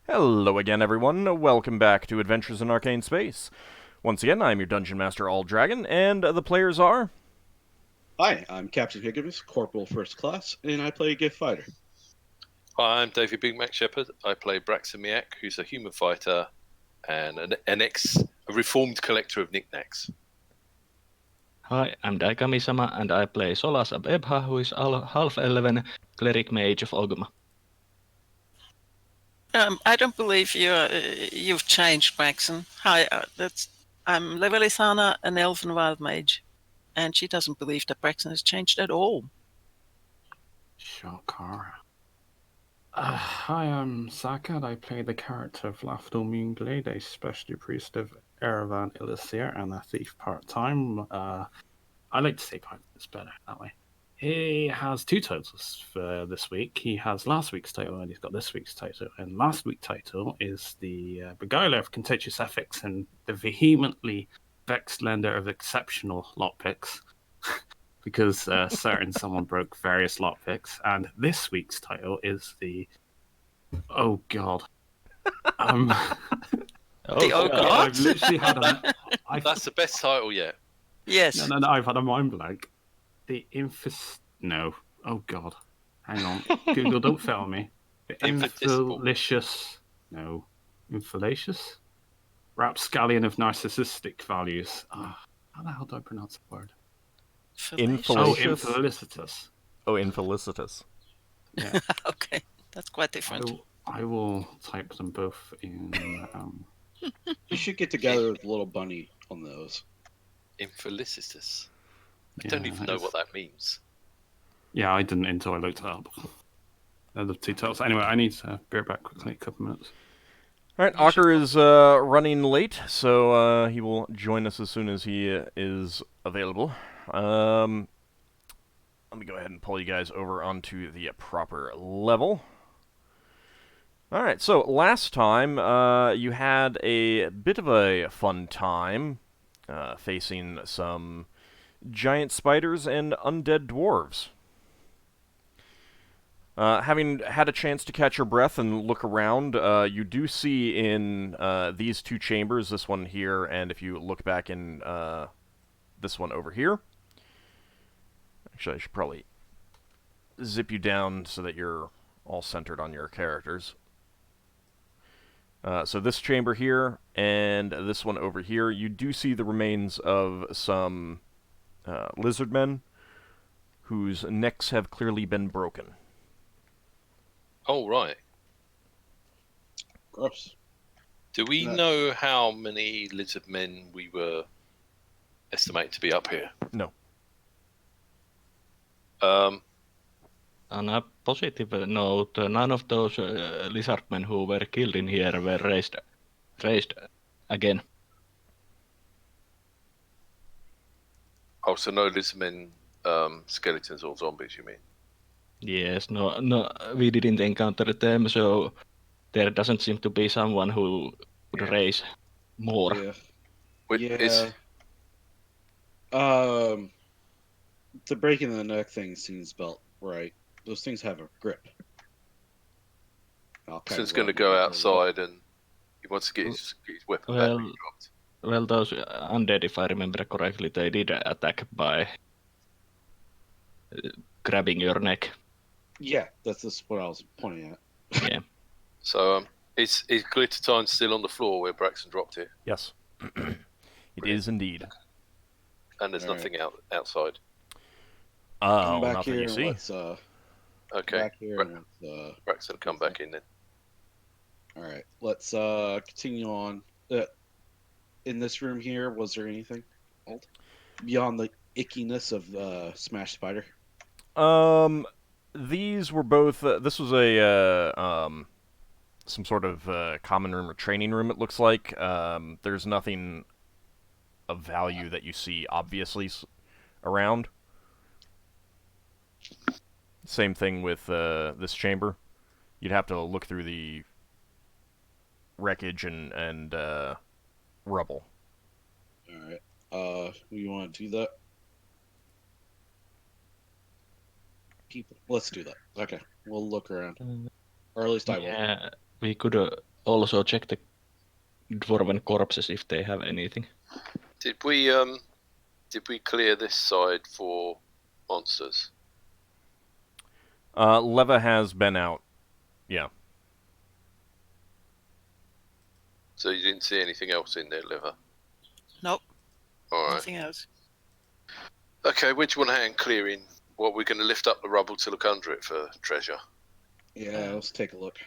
Hello again, everyone. Welcome back to Adventures in Arcane Space. Once again, I'm your Dungeon Master, AuldDragon, and the players are... Hi, I'm Captain Higgimus, Corporal First Class, and I play Giff Fighter. Hi, I'm David Big Mac Shepherd. I play Braxon, who's a human fighter and a reformed collector of knickknacks. Hi, I'm Daikami-sama, and I play Solas Abebha, who is half-elven cleric mage of Ogma. I don't believe you've changed, Braxon. Hi, I'm Levalithana, an elven wild mage, and she doesn't believe that Braxon has changed at all. Shocker. Hi, I'm Sakad. I play the character of Lafdul Moonglade, a specialty priest of Erevan Illicir and a thief part-time. I like to say part, it's better that way. He has two titles for this week. He has last week's title and he's got this week's title. And last week's title is the Beguiler of Contentious Ethics and the vehemently vexed lender of exceptional lockpicks. Because certain someone broke various lockpicks. And this week's title is the... Oh, God. The Oh God? I've literally had a... That's the best title yet. Yes. No, I've had a mind blank. The No. Oh, God. Hang on. Google, don't fail me. The Infalicious... No. Infalacious? Rapscallion of narcissistic values. How the hell do I pronounce the word? Infelicitous. Oh, infelicitous. Yeah. Okay, that's quite different. I will type them both in. You should get together with Little Bunny on those. Infelicitous. I don't even know what that means. Yeah, I didn't until I looked it up. They're the two titles. Anyway, I need to be right back quickly, a couple minutes. Alright, Ockar is running late, so he will join us as soon as he is available. Let me go ahead and pull you guys over onto the proper level. Alright, so last time you had a bit of a fun time facing some giant spiders and undead dwarves. Having had a chance to catch your breath and look around, you do see in these two chambers, this one here, and if you look back in this one over here. Actually, I should probably zip you down so that you're all centered on your characters. So this chamber here and this one over here, you do see the remains of some lizard men whose necks have clearly been broken. Oh, right. Gross. Do we know how many lizard men we were estimated to be up here? No. On a positive note, none of those lizardmen who were killed in here were raised again. Oh, so no lizard men, skeletons or zombies, you mean? Yes, no, we didn't encounter them, so there doesn't seem to be someone who would raise more. Yeah. Yeah. The breaking the neck thing seems about right. Those things have a grip. So he's going to go outside and he wants to get his weapon back dropped. Well, those undead, if I remember correctly, they did attack by grabbing your neck. Yeah, that's what I was pointing at. Yeah. So is Glittertine still on the floor where Braxon dropped it? Yes. It is indeed. And there's nothing outside? Come back nothing here you see. let's, okay. Back here and let's, Braxon, come back in then. Alright, let's continue on. In this room here, was there anything beyond the ickiness of Smash Spider? These were both. This was a some sort of common room or training room. It looks like. There's nothing of value that you see obviously around. Same thing with this chamber. You'd have to look through the wreckage and rubble. Alright. You want to do that? People. Let's do that. Okay. We'll look around. Or at least I will. Yeah, we could also check the dwarven corpses if they have anything. Did we clear this side for monsters? Leva has been out. Yeah. So you didn't see anything else in there, Liver? Nope, All right. nothing else. Okay, where do you want to hand clearing? What, we're going to lift up the rubble to look under it for treasure? Yeah, let's take a look.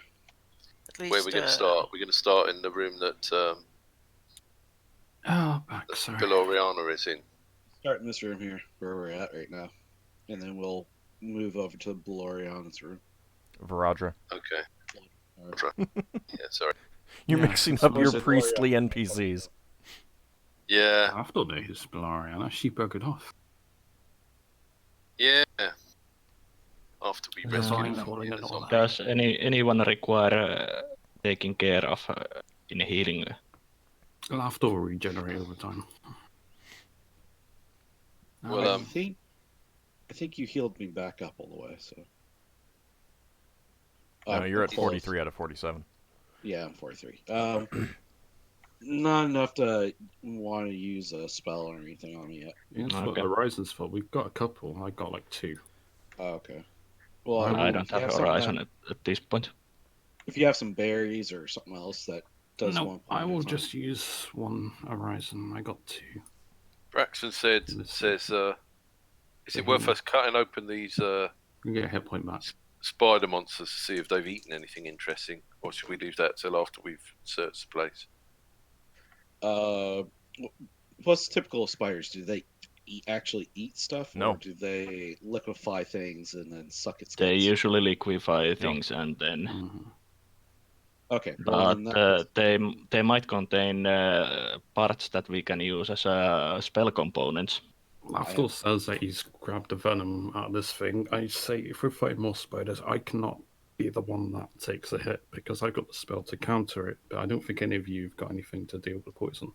At least, Where are we going to start? We're going to start in the room that Back, sorry. Beloriana is in. Start in this room here, where we're at right now. And then we'll move over to Bloriana's room. Viradra. Okay. Alright. Yeah, sorry. You're Yeah, mixing it's up your mostly priestly Gloriana. NPCs. Yeah, After days, Belariana, she buggered off. yeah. After we The rescued vine her falling from and the all zombie. that. Does anyone require taking care of in healing? Lafdul will regenerate over time. Well, I think you healed me back up all the way, so. No, you're at close. 43 out of 47. Yeah, I'm 43. Not enough to want to use a spell or anything on me yet. Yeah, that's what Okay. Horizon's for. We've got a couple. I got like 2. Oh, okay. Well, I if don't you have something Horizon that- at this point. if you have some berries or something else that does No, one. I point, will it's fine. just use one Horizon. I got 2. Braxon says, is it worth us cutting open these You can get a hit point back. spider monsters to see if they've eaten anything interesting, or should we leave that till after we've searched the place? What's typical of spiders? Do they actually eat stuff, No. or do they liquefy things and then suck its They guts? usually liquefy things and then. Mhm. Okay, well, But then that they might contain parts that we can use as spell components. Lafdul says that he's grabbed the venom out of this thing. I say, if we fight more spiders, I cannot be the one that takes a hit because I got the spell to counter it, but I don't think any of you have got anything to deal with poison.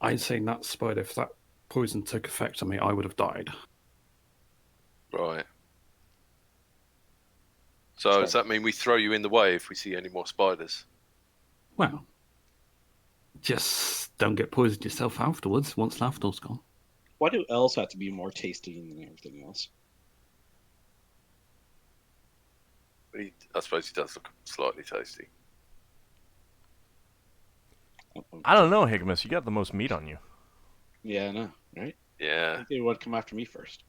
I'd say that spider, if that poison took effect on me, I would have died. Right. So does that mean we throw you in the way if we see any more spiders? Well, just don't get poisoned yourself afterwards once Lafdul's gone. why do elves have to be more tasty than everything else? I suppose he does look slightly tasty. I don't know, Higgimus. You got the most meat on you. Yeah, I know, right? I Yeah. think they would come after me first.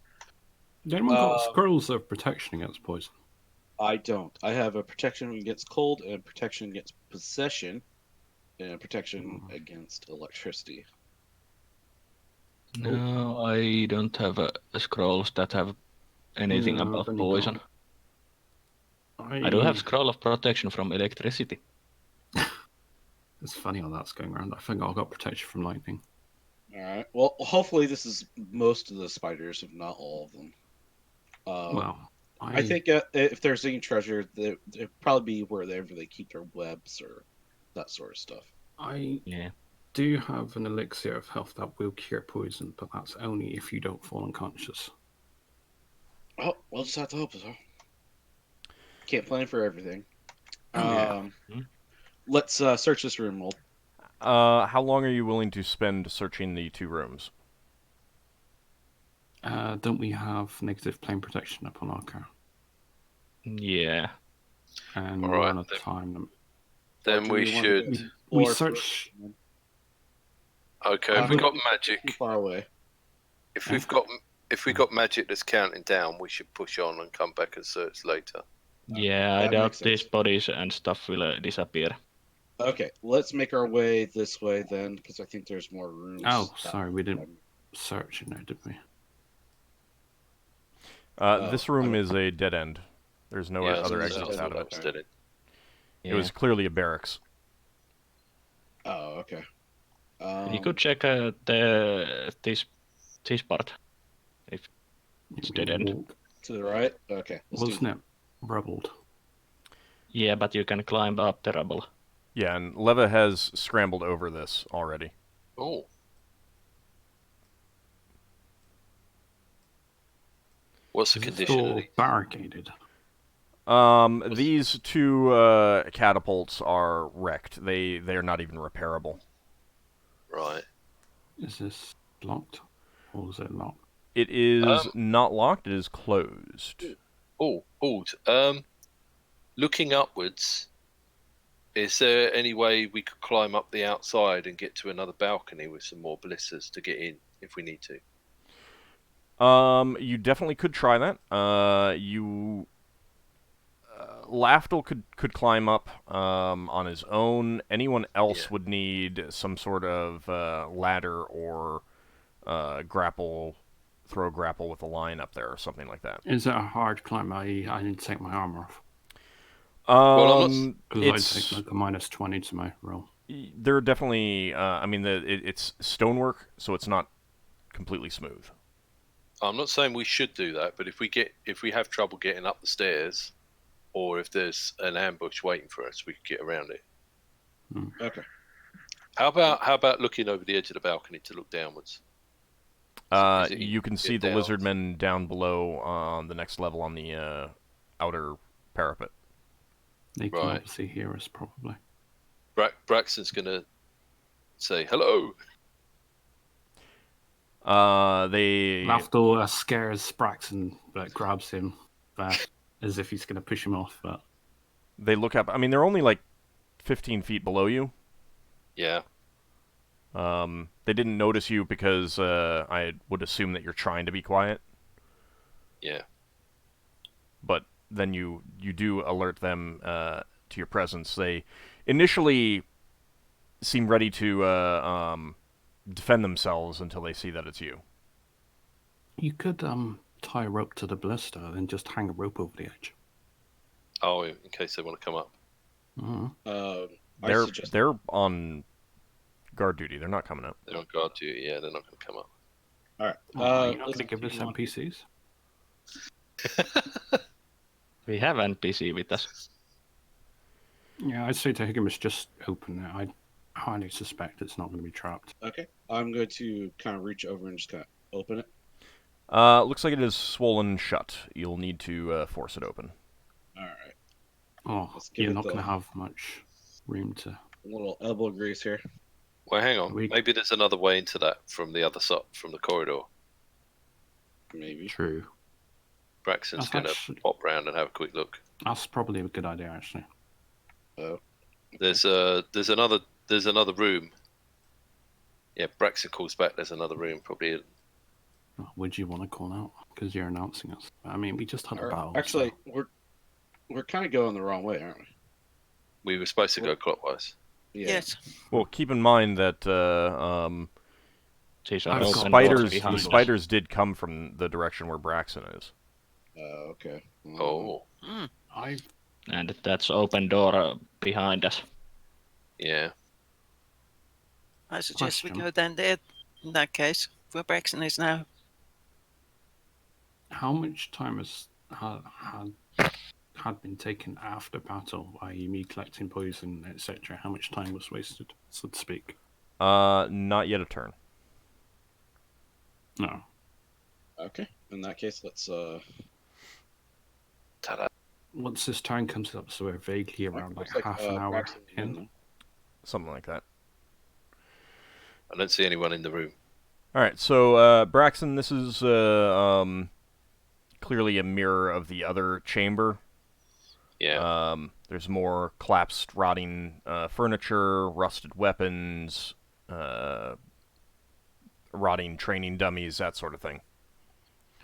Has anyone got scrolls of protection against poison? I don't. I have a protection against cold and protection against possession and protection against electricity. No, I don't have scrolls that have anything No, I've about only poison. got- I do have scroll of protection from electricity. It's funny how that's going around. I think I've got protection from lightning. All right. Well, hopefully this is most of the spiders, if not all of them. Well, I think if there's any treasure, it'd probably be wherever they keep their webs or that sort of stuff. I Yeah. do have an elixir of health that will cure poison, but that's only if you don't fall unconscious. Oh, we'll just have to hope so. Can't plan for everything. Yeah. Let's search this room. How long are you willing to spend searching the 2 rooms? Don't we have negative plane protection upon Ockar? Yeah. And All we're right, on a then. time. Then Do we we wanna should. go- We Or- search. Okay, if we got Too magic, far away. if we've got magic that's counting down, we should push on and come back and search later. Yeah, I That doubt makes sense. these bodies and stuff will disappear. Okay, let's make our way this way then, because I think there's more rooms. Oh, sorry, we didn't search in there, did we? This room is a dead end. There's no Yeah, other that's exits what out of I it. was Did it? It was clearly a barracks. Oh, okay. You could check this part. If it's dead end. Walk. to the right. Okay, let's do Wasn't it rubbled? Yeah, but you can climb up the rubble. Yeah, and Leva has scrambled over this already. Oh, what's the Is it condition of still these? barricaded? These two catapults are wrecked. They're not even repairable. Right. Is this locked? Or is it locked? It is not locked. It is closed. Looking upwards, is there any way we could climb up the outside and get to another balcony with some more ballistas to get in if we need to? You definitely could try that. Lafdul could climb up on his own. Anyone else would need some sort of ladder or throw grapple with a line up there or something like that. Is it a hard climb? I need to take my armor off. Because I take like a -20 to my roll. There are definitely, it's stonework, so it's not completely smooth. I'm not saying we should do that, but if we have trouble getting up the stairs, or if there's an ambush waiting for us, we could get around it. Okay. How about looking over the edge of the balcony to look downwards? You can see the lizardmen down below on the next level on the outer parapet. They can obviously hear us, probably. Braxon's gonna say hello. Lafdul scares Braxon, but grabs him back as if he's going to push him off. But they look up. I mean, they're only like 15 feet below you. Yeah. They didn't notice you because I would assume that you're trying to be quiet. Yeah. But then you do alert them to your presence. They initially seem ready to defend themselves until they see that it's you. You could tie a rope to the ballista and just hang a rope over the edge. Oh, in case they want to come up. Mm-hmm. They're on guard duty. They're not coming up. They're on guard duty. Yeah, they're not going to come up. All right. You're not going to give us NPCs? We have NPC with us. Yeah, I'd say to Higgimus, just open it. I highly suspect it's not going to be trapped. Okay. I'm going to kind of reach over and just kind of open it. Looks like it is swollen shut. You'll need to force it open. All right. Oh, you're not going to have much room to... A little elbow grease here. Well, hang on. Maybe there's another way into that from the other side, from the corridor. Maybe. True. Braxton's going to pop round and have a quick look. That's probably a good idea, actually. Oh. There's another room. Yeah, Braxton calls back. There's another room, probably. Would you want to call out? Because you're announcing us. I mean, we just had a battle. Actually, we're kind of going the wrong way, aren't we? We were supposed to go clockwise. Yeah. Yes. Well, keep in mind that the spiders did come from the direction where Braxon is. Okay. Oh. And that's open door behind us. Yeah. I suggest we go down there in that case, where Braxon is now. How much time had been taken after battle, i.e. me collecting poison, etc.? How much time was wasted, so to speak? Not yet a turn. No. Okay. In that case, let's Ta-da. Once this time comes up, so we're vaguely around like half an hour Braxton in. Something like that. I don't see anyone in the room. Alright, so Braxton, this is clearly a mirror of the other chamber. Yeah. There's more collapsed, rotting furniture, rusted weapons, rotting training dummies, that sort of thing.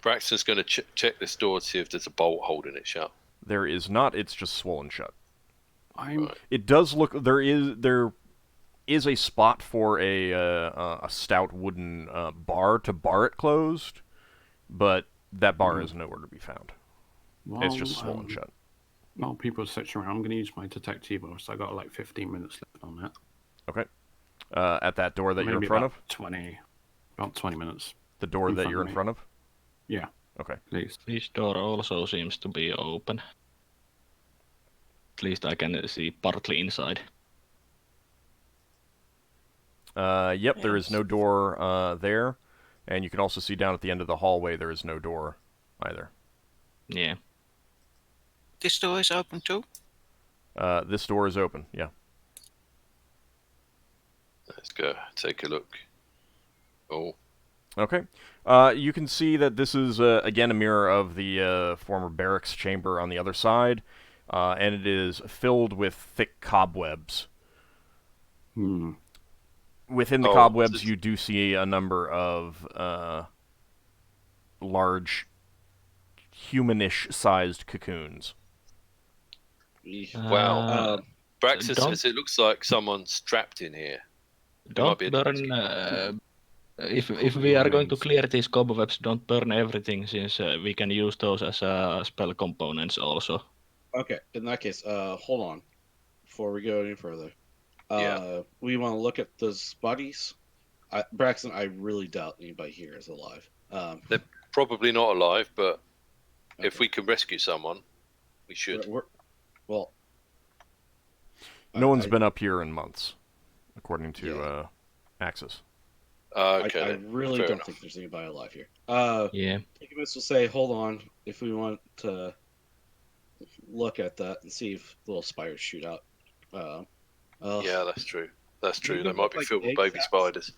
Braxton's going to check this door to see if there's a bolt holding it shut. There is not. It's just swollen shut. Right. It does look. There is a spot for a stout wooden bar to bar it closed, but that bar is nowhere to be found. Well, it's just swollen shut. While people are searching around, I'm going to use my detect Evo, so I got like 15 minutes left on that. Okay. At that door that you're in front of? About 20 minutes. The door that you're in front of? Yeah. Okay. Please. This door also seems to be open. At least I can see partly inside. Yep, there is no door there. And you can also see down at the end of the hallway there is no door either. Yeah. This door is open too. This door is open. Yeah. Let's go take a look. Oh, Okay. You can see that this is, again, a mirror of the former barracks chamber on the other side, and it is filled with thick cobwebs. Within the cobwebs, you do see a number of large, humanish-sized cocoons. wow. Braxon says it looks like someone's trapped in here. Don't burn. If we are going to clear these cobwebs, don't burn everything, since we can use those as spell components also. Okay, in that case, hold on. Before we go any further, Yeah. we want to look at those bodies. Braxton, I really doubt anybody here is alive. They're probably not alive, but if okay. we can rescue someone, we should. Well, No one's been up here in months, according to Axis. Okay, I really don't think there's anybody alive here. Higgimus will say, hold on, if we want to look at that and see if little spiders shoot out. Yeah, that's true. That's true. They Anything might be like filled with egg baby sacs? spiders.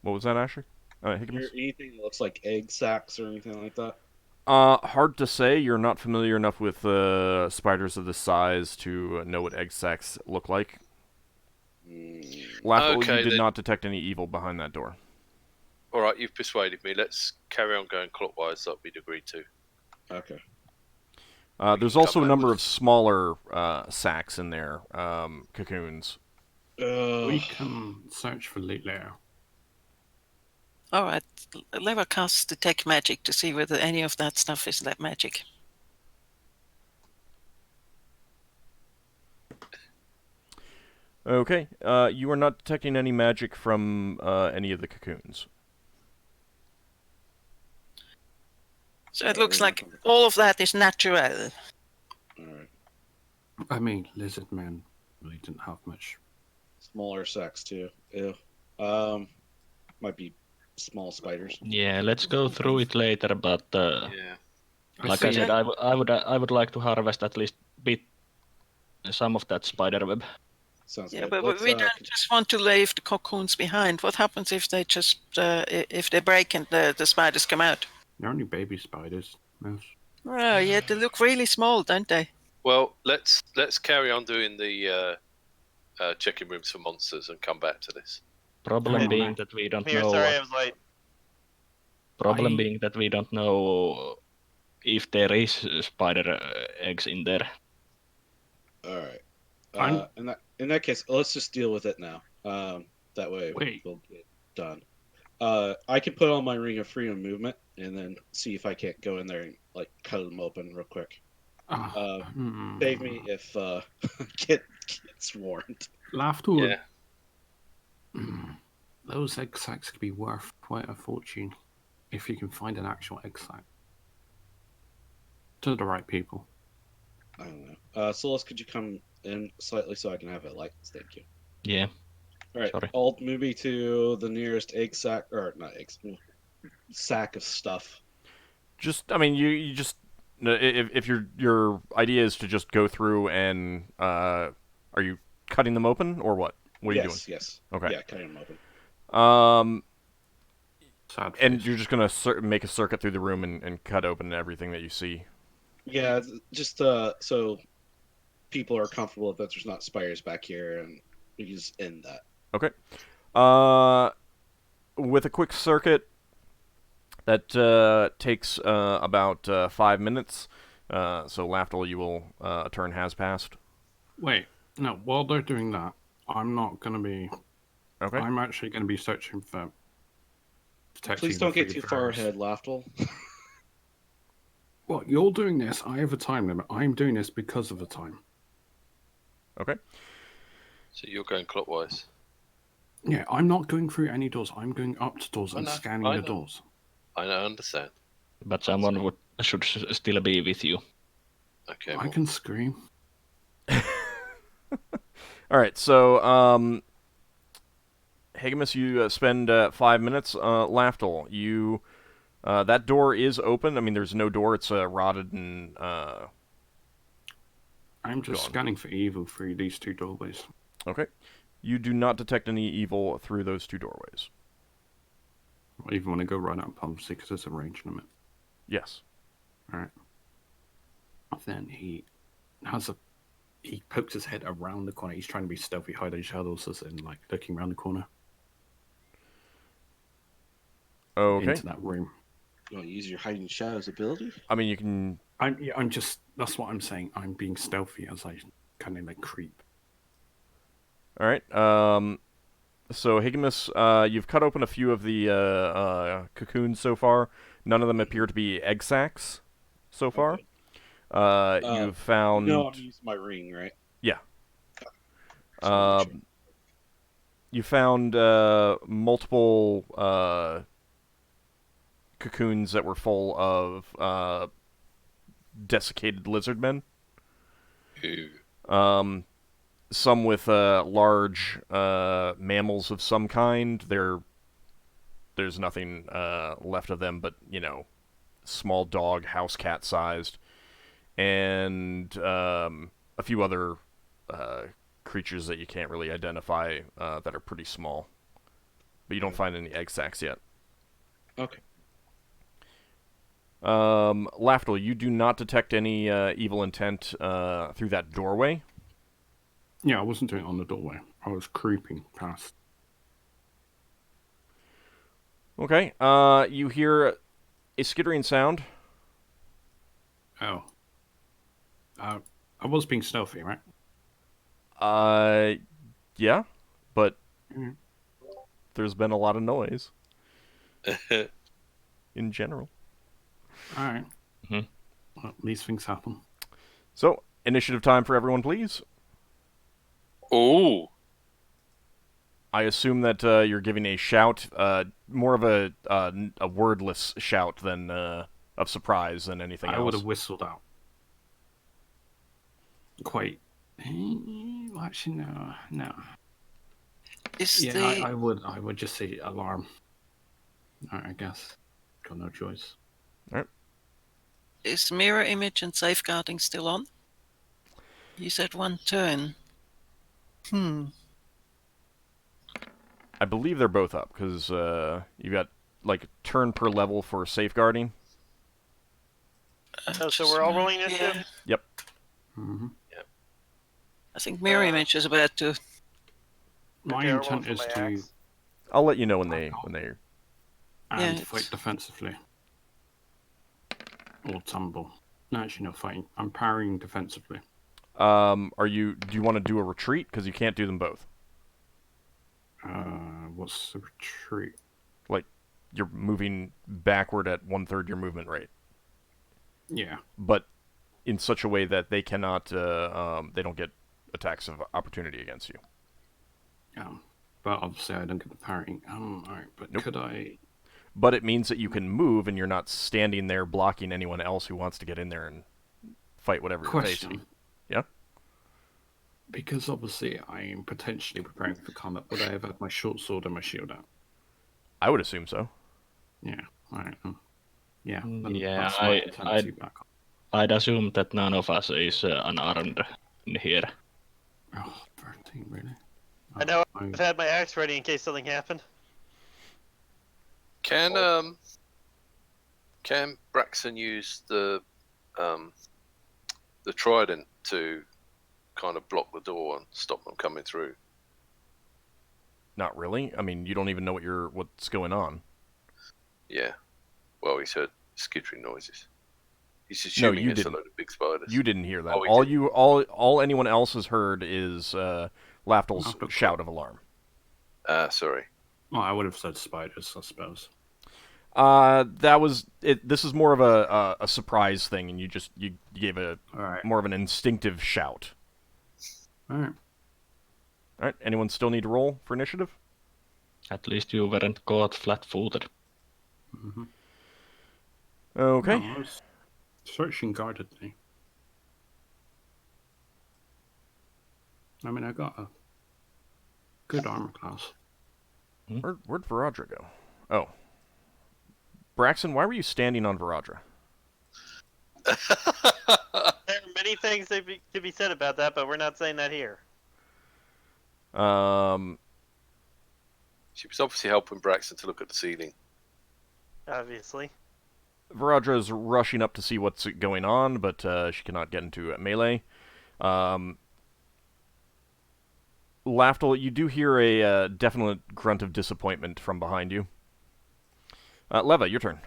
What was that, Ashley? Higgimus? Anything that looks like egg sacs or anything like that? Hard to say. You're not familiar enough with spiders of this size to know what egg sacs look like. Lafdul, you did not detect any evil behind that door. All right, you've persuaded me. Let's carry on going clockwise like we'd agreed to. Okay. There's also a number of smaller sacs in there, cocoons. We can search for loot later. All right, Lever casts detect magic to see whether any of that stuff is that magic. Okay, you are not detecting any magic from any of the cocoons. So it looks like all of that is natural. Alright. I mean, lizard men really didn't have much. Smaller sacs too. Ew. Might be small spiders. Yeah, let's go through it later, but Yeah. like I said, I would like to harvest at least some of that spider web. Sounds Yeah, good. but Let's, we don't just want to leave the cocoons behind. What happens if they just if they break and the spiders come out? They're only baby spiders. Yes. Oh, yeah, they look really small, don't they? Well, let's carry on doing the checking rooms for monsters and come back to this. Problem being that we don't know. Sorry, I was late. Problem being that we don't know if there is spider eggs in there. Alright. In that case, let's just deal with it now. That way we'll get done. I can put on my Ring of Freedom movement and then see if I can't go in there and like cut them open real quick. Save me if gets warned. Lafdul. Yeah. Those egg sacs could be worth quite a fortune if you can find an actual egg sac. To the right people. I don't know. Solas, could you come in slightly so I can have it light? Thank you. Yeah. Alright, Sorry. I'll move me to the nearest egg sac, or not eggs, sack of stuff. I mean, you just, if your idea is to just go through and, are you cutting them open, or what? What are you doing? Yes. Okay. Yeah, cutting them open. And you're just gonna make a circuit through the room and cut open everything that you see. Yeah, just so people are comfortable that there's not spiders back here, and we can just end that. Okay. With a quick circuit that takes about 5 minutes. So Lafdul, you will a turn has passed. Wait, no. While they're doing that, I'm not gonna be. Okay. I'm actually gonna be searching for. Please don't get too far ahead, Lafdul. Well, you're doing this. I have a time limit. I'm doing this because of the time. Okay. So you're going clockwise. Yeah, I'm not going through any doors. I'm going up to doors and scanning the doors. I understand. But someone should still be with you. Okay. I can scream. All right. So, Higgimus, you spend 5 minutes. Lafdul, you that door is open. I mean, there's no door. It's rotted and I'm just gone. scanning for evil through these two doorways. Okay. You do not detect any evil through those two doorways. I even want to go right up policy because there's a range limit. Yes. Alright. Then he pokes his head around the corner. He's trying to be stealthy, hide in shadows, as in like looking around the corner. Okay. Into that room. You want to use your hiding shadows ability? I mean, you can... I'm just, that's what I'm saying. I'm being stealthy as I kind of like creep. Alright, so Higgimus, you've cut open a few of the cocoons so far. None of them appear to be egg sacs so far. Okay. You've found... No, I'm using my ring, right? Yeah. Sure. You found multiple cocoons that were full of desiccated lizard men. Ew. Some with large mammals of some kind. There's nothing left of them but, small dog, house cat sized. And a few other creatures that you can't really identify that are pretty small. But you don't find any egg sacs yet. Okay. Lafdul, you do not detect any evil intent through that doorway. Yeah, I wasn't doing it on the doorway. I was creeping past. Okay, you hear a skittering sound. Oh. I was being stealthy, right? Yeah, but Mhm. there's been a lot of noise in general. Alright. Well, these things happen. So, initiative time for everyone, please. Oh, I assume that you're giving a shout, more of a wordless shout than of surprise than anything I else. would have whistled out. Quite. Actually, no. I would just say alarm. Alright, I guess. Got no choice. Alright. Is mirror image and safeguarding still on? You said one turn. I believe they're both up, because you got, like, a turn per level for safeguarding. So we're all rolling initiative? Yeah. Yep. Mm-hmm. I think mirror image is about to. My Okay, I'll roll intent for is my to axe. I'll let you know when they and Yeah, fight defensively. Or tumble. No, actually, no, fighting. I'm parrying defensively. do you want to do a retreat? Because you can't do them both. What's the retreat? Like, you're moving backward at 1/3 your movement rate. Yeah. But in such a way that they cannot, they don't get attacks of opportunity against you. But obviously I don't get the parrying. Alright, but Nope. could I... But it means that you can move and you're not standing there blocking anyone else who wants to get in there and fight whatever you're facing. Question. Yeah? Because obviously I am potentially preparing for combat, would I have had my short sword and my shield out? I would assume so. Yeah, alright. Yeah, then Yeah, that's my intent to back up. I'd assume that none of us is unarmed in here. Oh, 13, really? I know I've had my axe ready in case something happened. can Braxon use the trident to kind of block the door and stop them coming through? Not really. I mean, you don't even know what's going on. Yeah. Well, he's heard skittering noises. He's assuming it's a didn't. load of big spiders. You didn't hear that. Oh, he All anyone else has heard is Lafdul's shout of alarm. Sorry. Well, I would have said spiders, I suppose. That was it. This is more of a surprise thing, and you gave more of an instinctive shout. Alright. All right. Anyone still need to roll for initiative? At least you weren't caught flat-footed. Mm-hmm. Okay. No, I was searching guardedly. I mean, I got a good armor class. Where'd Viradra go? Oh. Braxon, why were you standing on Viradra? There are many many things to be said about that, but we're not saying that here. She was obviously helping Braxon to look at the ceiling. Obviously. Viradra's rushing up to see what's going on, but she cannot get into melee. Lafdul, you do hear a definite grunt of disappointment from behind you. Leva, your turn.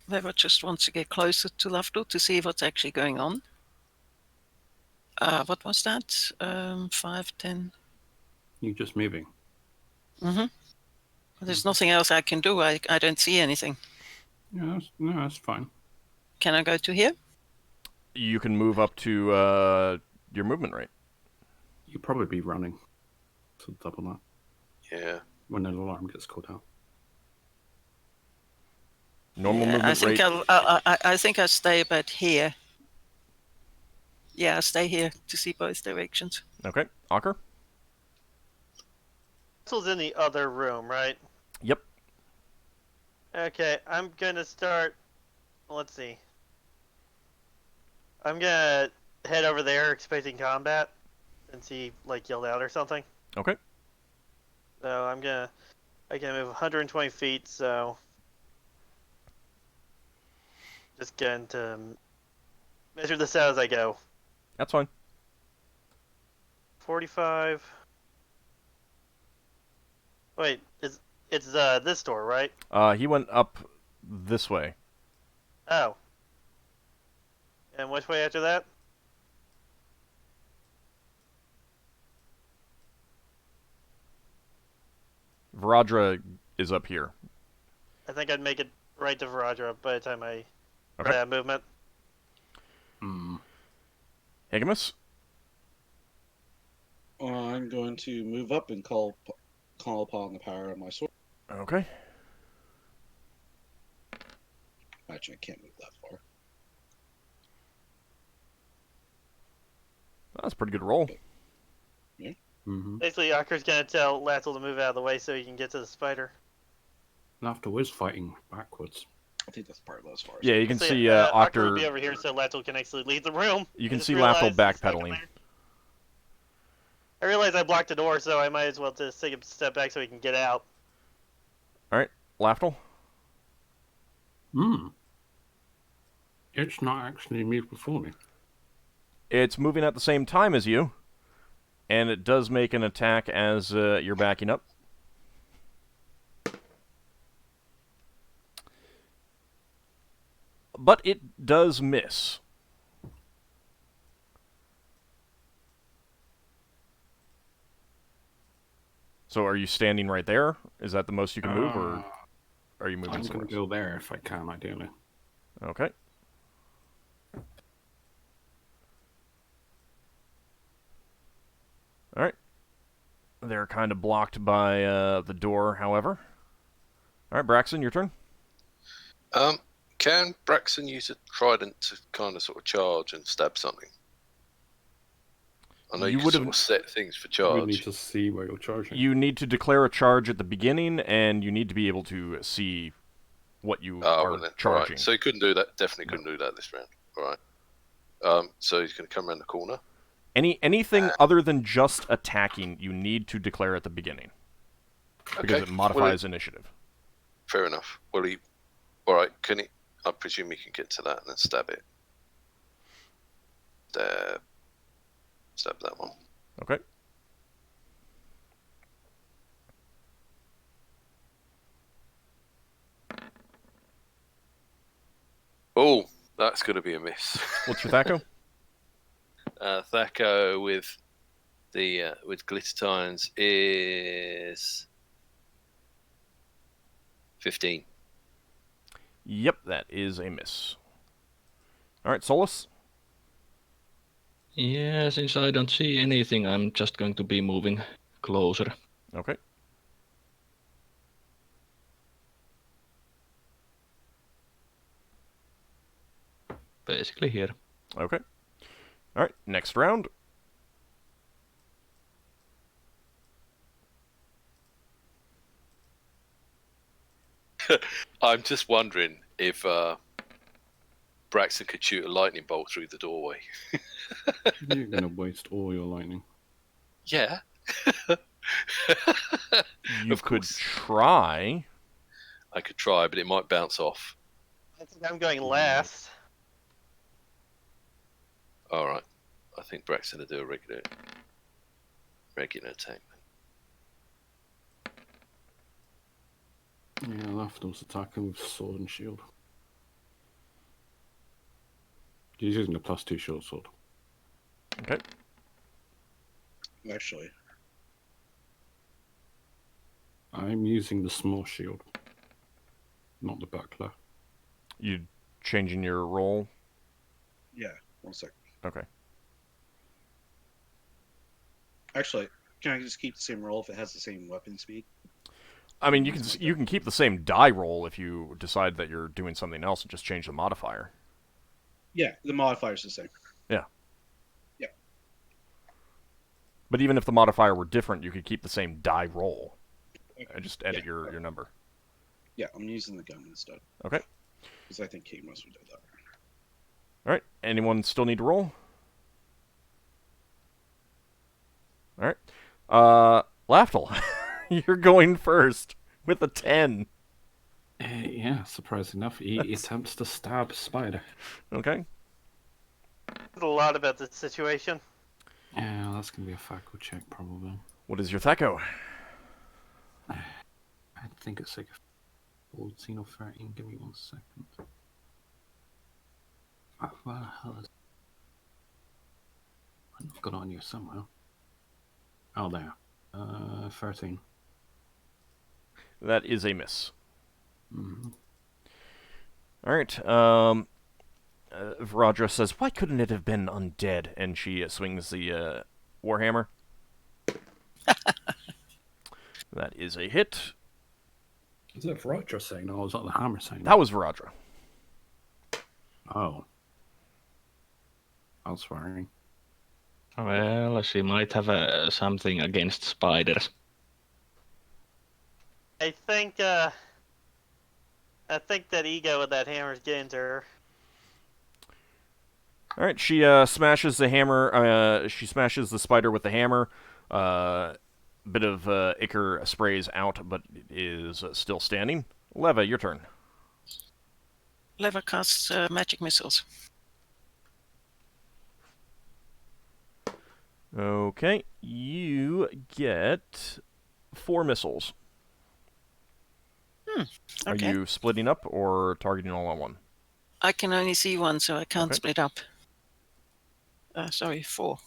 Leva just wants to get closer to Lafdul to see what's actually going on. What was that? 5, 10? You're just moving. Mm-hmm. There's nothing else I can do. I don't see anything. Yeah, that's fine. Can I go to here? You can move up to your movement rate. You'll probably be running. So double that. Yeah. When an alarm gets called out. Normal movement rate. I think I'll stay about here. Yeah, I'll stay here to see both directions. Okay. Ockar? This in the other room, right? Yep. Okay, I'm gonna start. Let's see. I'm gonna head over there expecting combat and see, like, yelled out or something. Okay. So I can move 120 feet, so just going to measure this out as I go. That's fine. 45. Wait, it's this door, right? He went up this way. Oh. And which way after that? Viradra is up here. I think I'd make it right to Viradra by the time I Okay. that movement. Higgimus? I'm going to move up and call upon the power of my sword. Okay. Actually, I can't move that far. That's a pretty good roll. Yeah. Mm-hmm. Basically, Ockar's gonna tell Lafdul to move out of the way so he can get to the spider. Lafdul is fighting backwards. I think that's part of those far. Yeah, you can So, see Ockar will Ockar. be over here so Lafdul can actually leave the room. You can I just see realized Lafdul he's stuck in backpedaling. there. I realized I blocked the door, so I might as well just take a step back so he can get out. Alright, Lafdul? It's not actually moved before me. It's moving at the same time as you, and it does make an attack as you're backing up. But it does miss. So are you standing right there? Is that the most you can move, or are you moving I'm somewhere going to go there if I can, ideally. Okay. Alright. They're kind of blocked by the door, however. Alright, Braxon, your turn. Can Braxon use a trident to kind of sort of charge and stab something? I know you can sort of set things for charge. You need to see where you're charging. You need to declare a charge at the beginning, and you need to be able to see what you are charging. Right. So he couldn't do that. Definitely couldn't do that this round. All right. So he's going to come around the corner. Anything other than just attacking, you need to declare at the beginning. Because it modifies initiative. Fair enough. Well, all right, can he... I presume he can get to that and then stab it. Stab that one. Okay. Oh, that's going to be a miss. What's your Thaco? Thaco with glitter tines is 15. Yep, that is a miss. Alright, Solas? Yeah, since I don't see anything, I'm just going to be moving closer. Okay. Basically here. Okay. Alright, next round. I'm just wondering if Braxon could shoot a lightning bolt through the doorway. You're going to waste all your lightning. Yeah. You could try. I could try, but it might bounce off. I think I'm going last. All right. I think Braxton will do a regular attack. Yeah, Lafdul's attacking with sword and shield. He's using the +2 short sword. Okay. Actually, I'm using the small shield, not the buckler. You changing your roll? yeah. 1 second. Okay. Actually, can I just keep the same roll if it has the same weapon speed? I mean, you can keep the same die roll if you decide that you're doing something else and just change the modifier. Yeah, the modifier's the same. Yeah. Yeah. But even if the modifier were different, you could keep the same die roll. And just edit your number. Yeah, I'm using the gun instead. Okay. Because I think Higgimus would do that. Alright, anyone still need to roll? Alright. Lafdul, you're going first with a 10. Yeah, surprising enough, he attempts to stab Spider. Okay. A lot about this situation. Yeah, that's going to be a faculty check, probably. What is your Thaco? I think it's like a 14 or 13. Give me 1 second. Where the hell is it? I've got it on you somewhere. Oh, there. 13. That is a miss. Mm-hmm. Alright, Varadra says, why couldn't it have been undead? And she swings the Warhammer. That is a hit. Is that Varadra saying that, or was that the hammer saying That was Varadra. Oh. I was worrying. Well, she might have something against spiders. I think that ego with that hammer's getting to her. Alright, she smashes the hammer, she smashes the spider with the hammer. Bit of ichor sprays out, but it is still standing. Leva, your turn. Leva casts magic missiles. Okay, you get 4 missiles. Okay. Are you splitting up or targeting all on one? I can only see one, so I can't Okay. split up. Sorry, 4.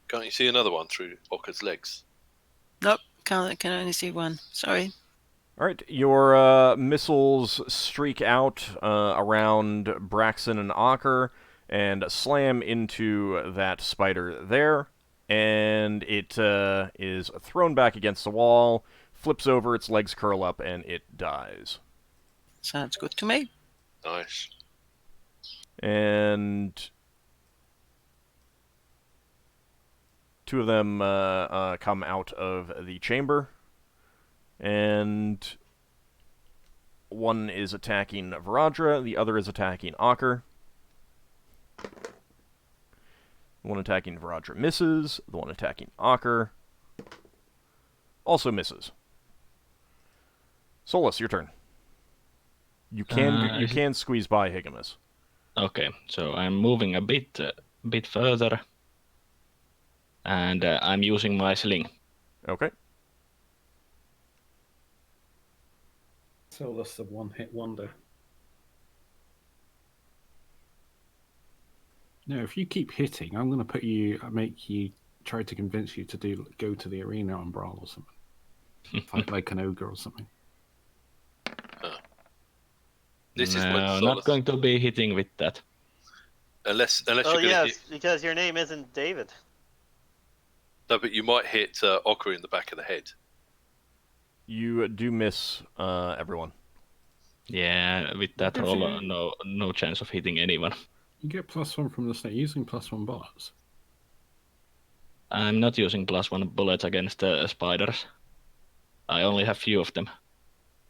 Can't you see another one through Ockar's legs? Nope, can only see one. Sorry. Alright, your missiles streak out around Braxon and Ockar and slam into that spider there, and it is thrown back against the wall, flips over, its legs curl up, and it dies. Sounds good to me. Nice. And 2 of them come out of the chamber. And one is attacking Varadra, the other is attacking Ockar. The one attacking Varadra misses, the one attacking Ockar also misses. Solas, your turn. You can squeeze by Higgimus. Okay, so I'm moving a bit further, and I'm using my sling. Okay. So that's a one-hit wonder. No, if you keep hitting, I'm going to make you try to convince you to go to the arena and brawl or something. Fight like an ogre or something. This is what No, Solas... not going to be hitting with that. Unless Oh you're going to yes, hit... because your name isn't David. No, but you might hit Ockar in the back of the head. You do miss everyone. Yeah, with that roll, no chance of hitting anyone. You get +1 from the snake using +1 bullets. I'm not using +1 bullets against spiders. I only have few of them.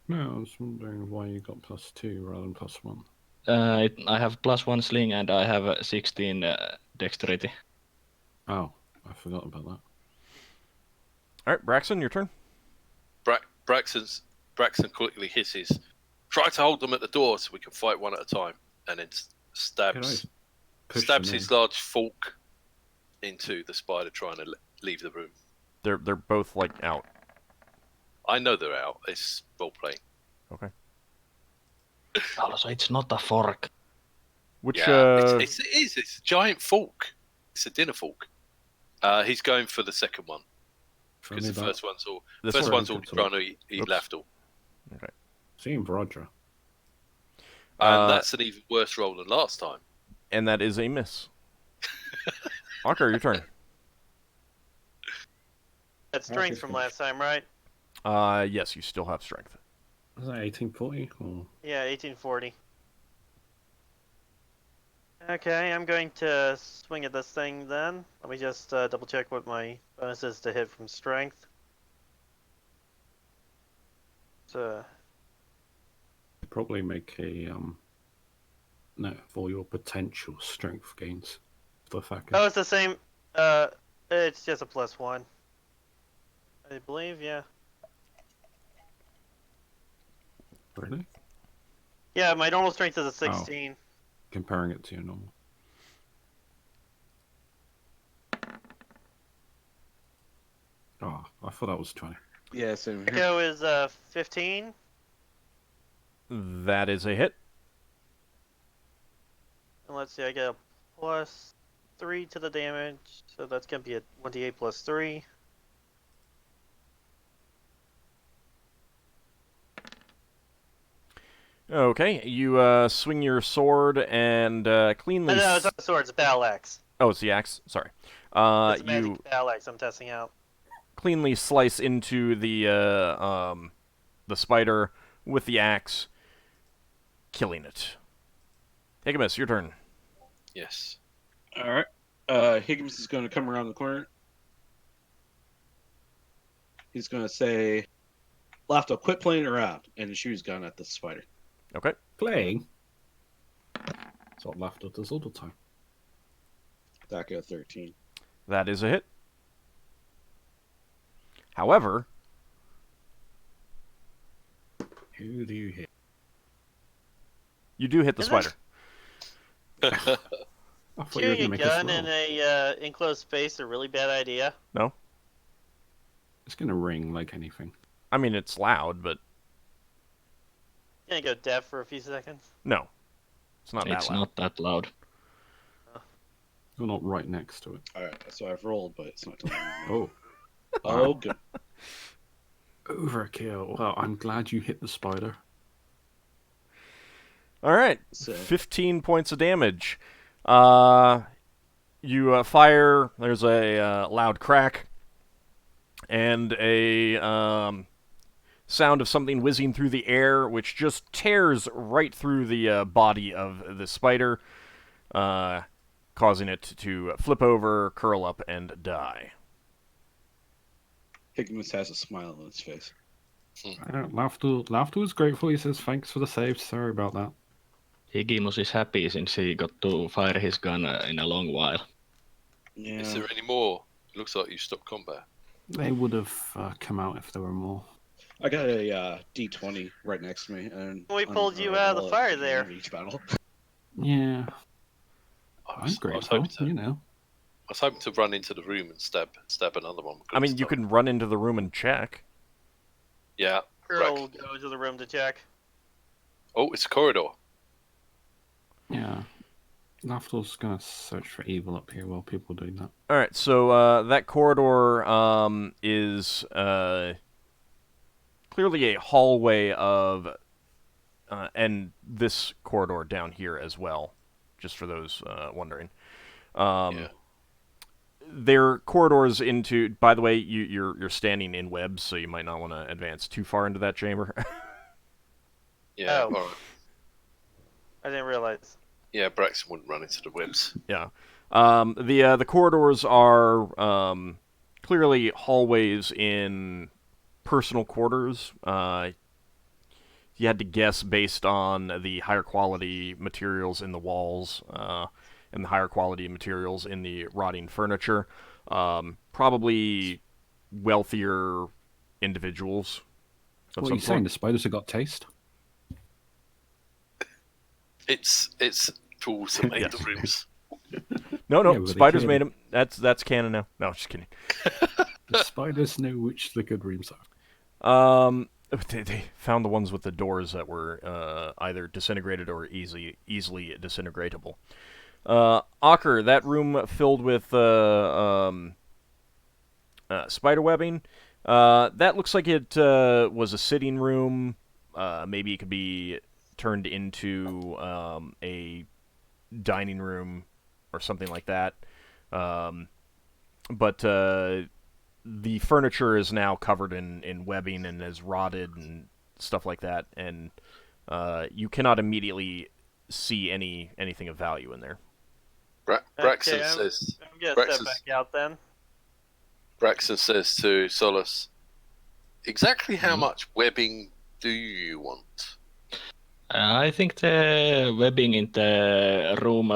No, I was wondering why you got +2 rather than +1. I have +1 sling and I have 16 dexterity. Oh, I forgot about that. All right, Braxon, your turn. Braxon quickly hisses, "Try to hold them at the door so we can fight one at a time," and then stabs his large fork into the spider trying to leave the room. They're both like out. I know they're out. It's role playing. Okay. Also, it's not a fork. Which it is. It's a giant fork. It's a dinner fork. He's going for the second one because the first one's already trying to eat Lafdul. Okay. Seeing Roger. And that's an even worse roll than last time. And that is a miss. Ockar, your turn. That's strength from last time, right? Yes, you still have strength. Was that 1840? Or... Yeah, 1840. Okay, I'm going to swing at this thing then. Let me just double check what my bonus is to hit from strength. So, probably make a note for your potential strength gains. For the fact. oh, it's the same. It's just a +1. I believe, yeah. Really? Yeah, my normal strength is a 16. Oh. Comparing it to your normal. Oh, I thought that was 20. Yeah, same here. Echo is 15. That is a hit. And let's see, I get a +3 to the damage, so that's going to be a 1d8 +3. Okay, you swing your sword and cleanly. No, it's not a sword; it's a battle axe. Oh, it's the axe. Sorry. It's a magic battle axe I'm testing out. Cleanly slice into the spider with the axe, killing it. Higgimus, your turn. Yes. All right. Higgimus is going to come around the corner. He's going to say, "Lafdul, quit playing around," and shoot his gun at the spider. Okay. Playing? That's what Lafdul does all the time. That got 13. That is a hit. However, who do you hit? You do hit the spider. Shooting a gun in a enclosed space a really bad idea? No. It's gonna ring like anything. I mean, it's loud, but Gonna go deaf for a few seconds? no. It's not that loud. It's not that loud. You're not right next to it. Alright, so I've rolled, but it's not telling me. Oh. Oh, good. Overkill. Well, I'm glad you hit the spider. Alright. So- 15 points of damage. You fire, there's a loud crack, and a sound of something whizzing through the air, which just tears right through the body of the spider, causing it to flip over, curl up, and die. Higgimus has a smile on his face. Lafdul is grateful. He says, "Thanks for the save. Sorry about that." Higgimus is happy since he got to fire his gun in a long while. Yeah. Is there any more? It looks like you stopped combat. They would have come out if there were more. I got a D20 right next to me, and We pulled you out of the fire there. Each battle. Yeah, I I'm was grateful. hoping to, You know. I was hoping to run into the room and stab another one. I mean, you can run into the room and check. Yeah. Girl will go to the room to check. Oh, it's a corridor. Yeah. Lafdul's gonna search for evil up here while people are doing that. Alright, so that corridor is clearly a hallway of... and this corridor down here as well, just for those wondering. Yeah. There are corridors into... By the way, you're standing in webs, so you might not want to advance too far into that chamber. Yeah. Oh. All right. I didn't realize. Yeah, Braxon wouldn't run into the webs. Yeah. The corridors are clearly hallways in personal quarters. You had to guess based on the higher quality materials in the walls and the higher quality materials in the rotting furniture. Probably wealthier individuals. What are you saying? The spiders have got taste? It's tools that made the rooms. No, Yeah, but they spiders clearly- made them. That's canon now. No, just kidding. The spiders know which the good rooms are. They found the ones with the doors that were either disintegrated or easily disintegratable. Ockar, that room filled with spider webbing. That looks like it was a sitting room. Maybe it could be turned into a dining room or something like that. But the furniture is now covered in webbing and is rotted and stuff like that, and you cannot immediately see anything of value in there. Braxon Okay, says. I'm gonna Braxon- step back out then. Braxon says to Solas, "Exactly how much webbing do you want?" I think the webbing in the room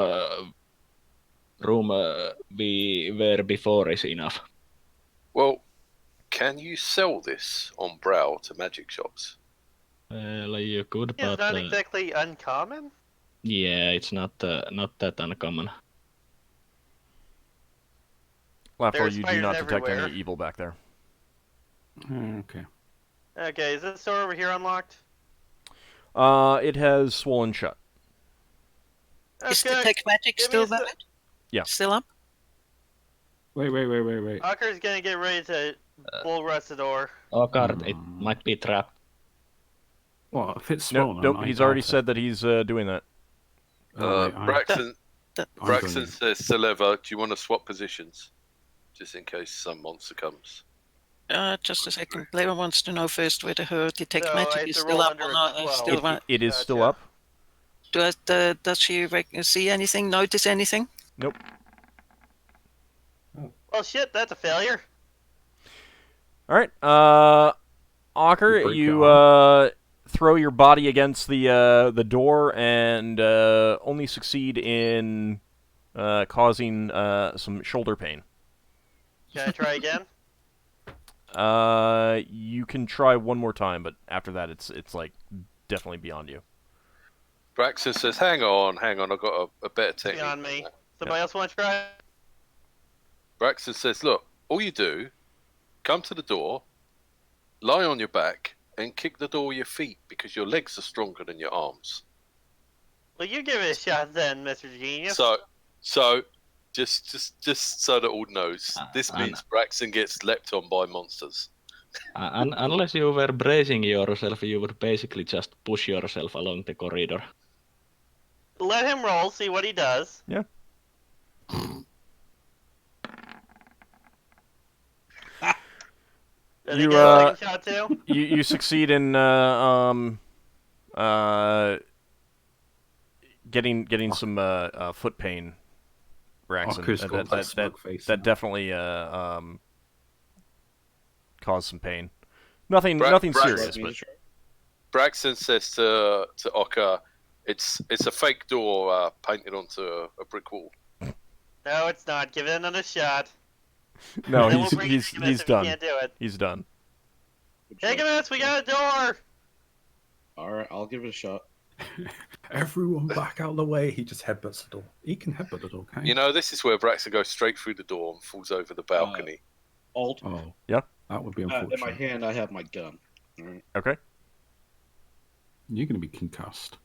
we were before is enough. Well, can you sell this on Brow to magic shops? Well, you could, It's but not exactly uncommon. yeah, it's not that uncommon. Lafdul, There's you do spiders not detect everywhere. any evil back there. Okay. Okay, is this door over here unlocked? It has swollen shut. Is Okay, detect magic give me still a sec. valid? Yeah. Still up? Wait. Ockar's gonna get ready to bull rush the door. Ockar, it might be trapped. Well, if it's No, swollen, nope. I He's doubt already it. said that he's doing that. Oh, wait, Braxon I'm Braxon going- says to Lever, "Do you want to swap positions, just in case some monster comes?" Just a second. Lever wants to know first whether her detect So I magic have is to still roll up under or a not. 12. Still right. It is still Gotcha. up. Does she see anything? Notice anything? Nope. Well, shit, that's a failure. All right. Ockar, You break you your throw your body against the door and only succeed in causing some shoulder pain. Can I try again? You can try one more time, but after that, it's like definitely beyond you. Braxon says, "Hang on, I've got a better technique." Beyond than me. that." Somebody else want to try? Braxton says, "Look, all you do, come to the door, lie on your back, and kick the door with your feet because your legs are stronger than your arms." Well, you give it a shot then, Mr. Genius. So, just so that all knows, this and- means Braxton gets leapt on by monsters. Unless you were bracing yourself, you would basically just push yourself along the corridor. Let him roll, see what he does. Yeah. Did he You, get a second shot too? You succeed in getting some foot pain, Braxton. Ockar's got that smug face now. definitely caused some pain. Nothing Braxton- serious, but Braxton says to Ockar, "It's a fake door painted onto a brick wall." No, it's not. Give it another shot. no, Then we'll bring he's Higgimus if he done. can't do it. He's done. Higgimus, we got a door! Alright, I'll give it a shot. Everyone back out of the way. He just headbutts the door. He can headbutt the door, can't he? You know, this is where Braxton goes straight through the door and falls over the balcony. Alt. Oh. Yeah. That would be In unfortunate. my hand, I have my gun. Alright. Okay. You're going to be concussed.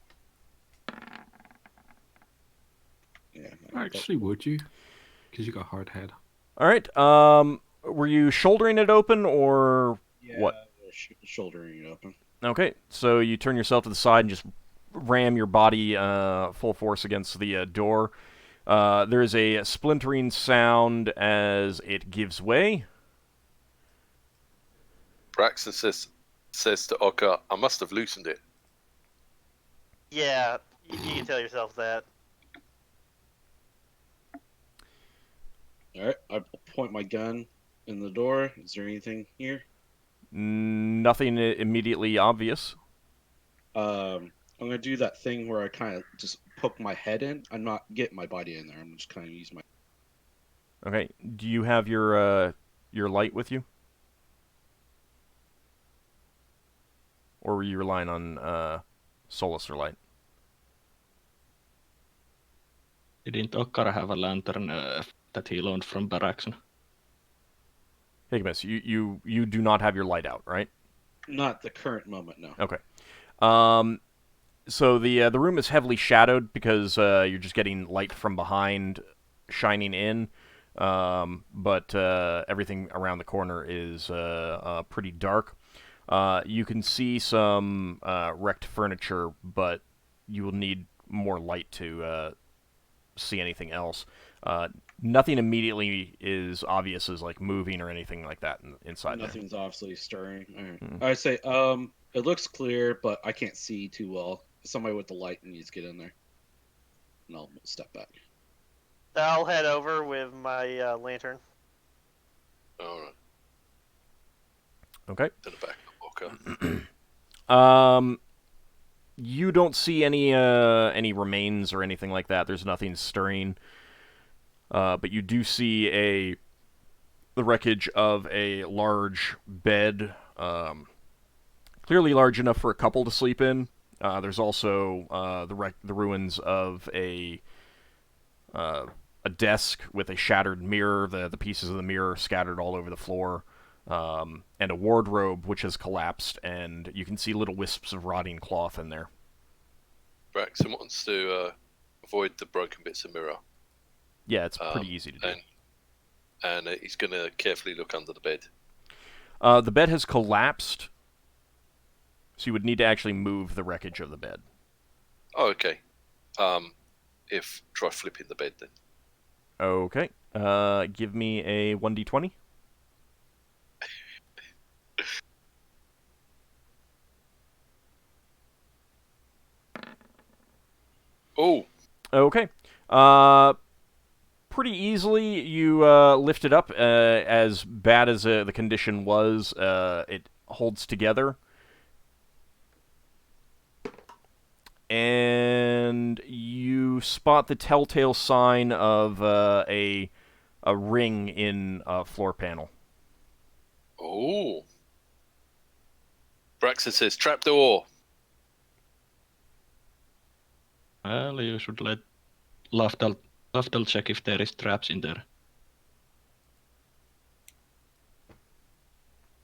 Yeah. Actually, would you? Because you got a hard head. All right. Were you shouldering it open or what? Shouldering it open. Okay. So you turn yourself to the side and just ram your body full force against the door. There is a splintering sound as it gives way. Braxton says to Ockar, "I must have loosened it." Yeah, you can tell yourself that. Alright, I point my gun in the door. Is there anything here? Nothing immediately obvious. I'm gonna do that thing where I kind of just poke my head in. I'm not getting my body in there. I'm just kind of use my. Okay. Do you have your light with you, or were you relying on Solas or light? Didn't Ockar have a lantern that he loaned from Braxon? Higgimus, you do not have your light out, right? Not the current moment, no. Okay. So the room is heavily shadowed because you're just getting light from behind shining in. But everything around the corner is pretty dark. You can see some wrecked furniture, but you will need more light to see anything else. Nothing immediately is obvious as like moving or anything like that inside there. Nothing's obviously stirring. All right. I'd say it looks clear, but I can't see too well. Somebody with the light needs to get in there. And I'll step back. I'll head over with my lantern. All right. Okay. To the back of Ockar. You don't see any remains or anything like that. There's nothing stirring. But you do see the wreckage of a large bed, clearly large enough for a couple to sleep in. There's also the ruins of a desk with a shattered mirror, the pieces of the mirror scattered all over the floor, and a wardrobe which has collapsed, and you can see little wisps of rotting cloth in there. Braxon wants to avoid the broken bits of mirror. Yeah, it's pretty easy to do. And he's going to carefully look under the bed. The bed has collapsed, so you would need to actually move the wreckage of the bed. Oh, okay. Try flipping the bed then. Okay. Give me a 1d20. Oh. Okay. Pretty easily, you lift it up. As bad as the condition was, it holds together. And you spot the telltale sign of a ring in a floor panel. Oh. Braxon says, trapdoor. Well, you should let Lafdul check if there is traps in there.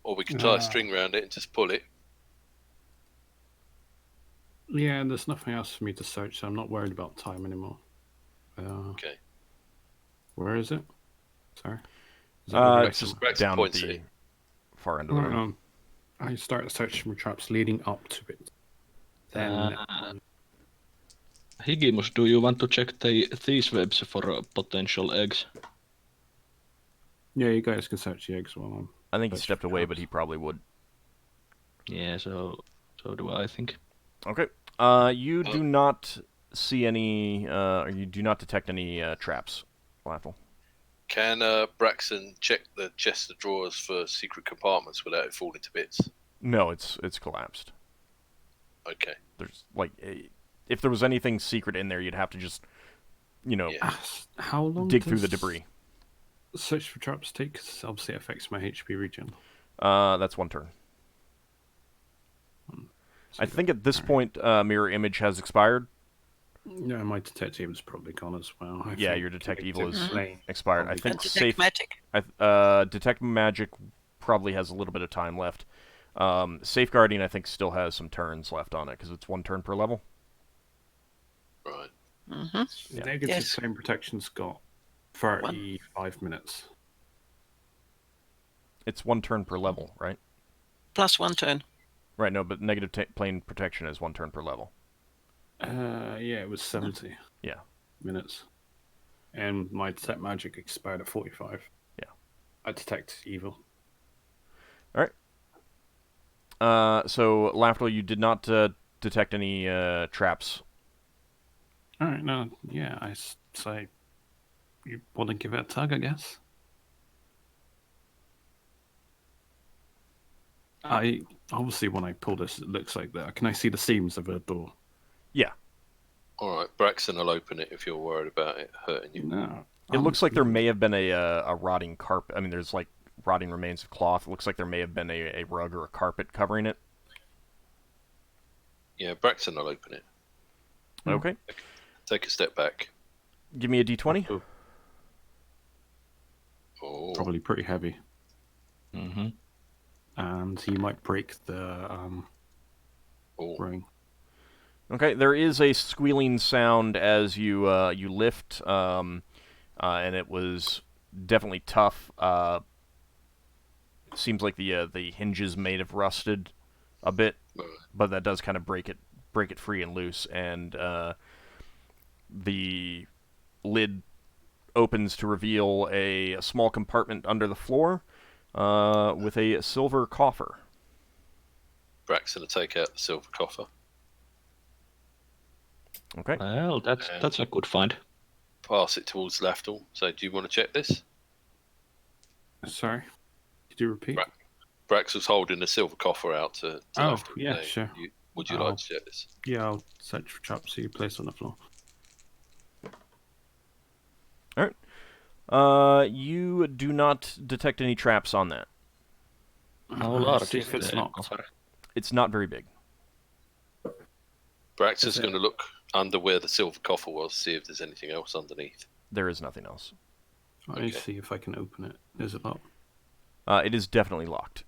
Or we can tie a string around it and just pull it. Yeah, there's nothing else for me to search, so I'm not worried about time anymore. Okay. Where is it? Sorry. It's just Braxon down at the far end of the room. I start searching for traps leading up to it. Then... Higgimus, do you want to check these webs for potential eggs? Yeah, you guys can search the eggs while I'm... I think he stepped away, but he probably would. Yeah, so do I think. Okay. You do not see any, or you do not detect any traps, Lafdul. Can Braxon check the chest of drawers for secret compartments without it falling to bits? No, it's collapsed. Okay. There's if there was anything secret in there, you'd have to just, how long dig through the debris. Search for traps take? Because obviously it affects my HP regen. That's one turn. I think at this point, mirror image has expired. Yeah, my detect evil's probably gone as well. Yeah, your detect evil is expired. I think detect magic. Detect magic probably has a little bit of time left. Safeguarding, I think, still has some turns left on it because it's one turn per level. Right. Mm-hmm. Yeah. Negative flame protection's got 35 minutes. It's one turn per level, right? Plus 1 turn. Right, no, but negative plane protection is 1 turn per level. Yeah, it was 70 minutes. And my detect magic expired at 45. Yeah. I detect evil. Alright. So, Lafdul, you did not detect any traps. Alright, no, yeah, I say you want to give it a tug, I guess? Obviously when I pull this, it looks like that. Can I see the seams of a door? Yeah. All right, Braxon will open it if you're worried about it hurting you. No. It looks like there may have been a rotting carpet. I mean, there's like rotting remains of cloth. It looks like there may have been a rug or a carpet covering it. Yeah, Braxon will open it. Okay. Take a step back. Give me a d20. Oh. Probably pretty heavy. Mm-hmm. And he might break the ring. Okay, there is a squealing sound as you lift, and it was definitely tough. Seems like the hinges may have rusted a bit, but that does kind of break it free and loose, and the lid opens to reveal a small compartment under the floor with a silver coffer. Braxton will take out the silver coffer. Okay. Well, that's a good find. Pass it towards Lafdul. So, do you want to check this? Sorry, could you repeat? Brax was holding the silver coffer out to Lafdul. Yeah, sure. Would you like to check this? Yeah, I'll search for traps you place on the floor. All right. You do not detect any traps on that. How large if it's not. It's not very big. Brax is going to look under where the silver coffer was, see if there's anything else underneath. There is nothing else. Let me see if I can open it. Is it locked? It is definitely locked.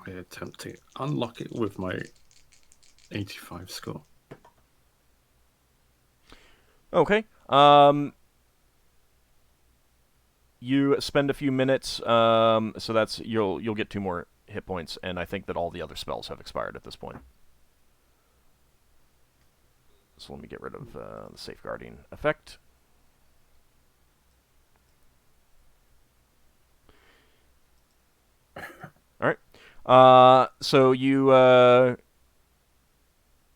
I attempt to unlock it with my 85 score. Okay. You spend a few minutes, so that's you'll get 2 more hit points, and I think that all the other spells have expired at this point. So let me get rid of the safeguarding effect. All right. So you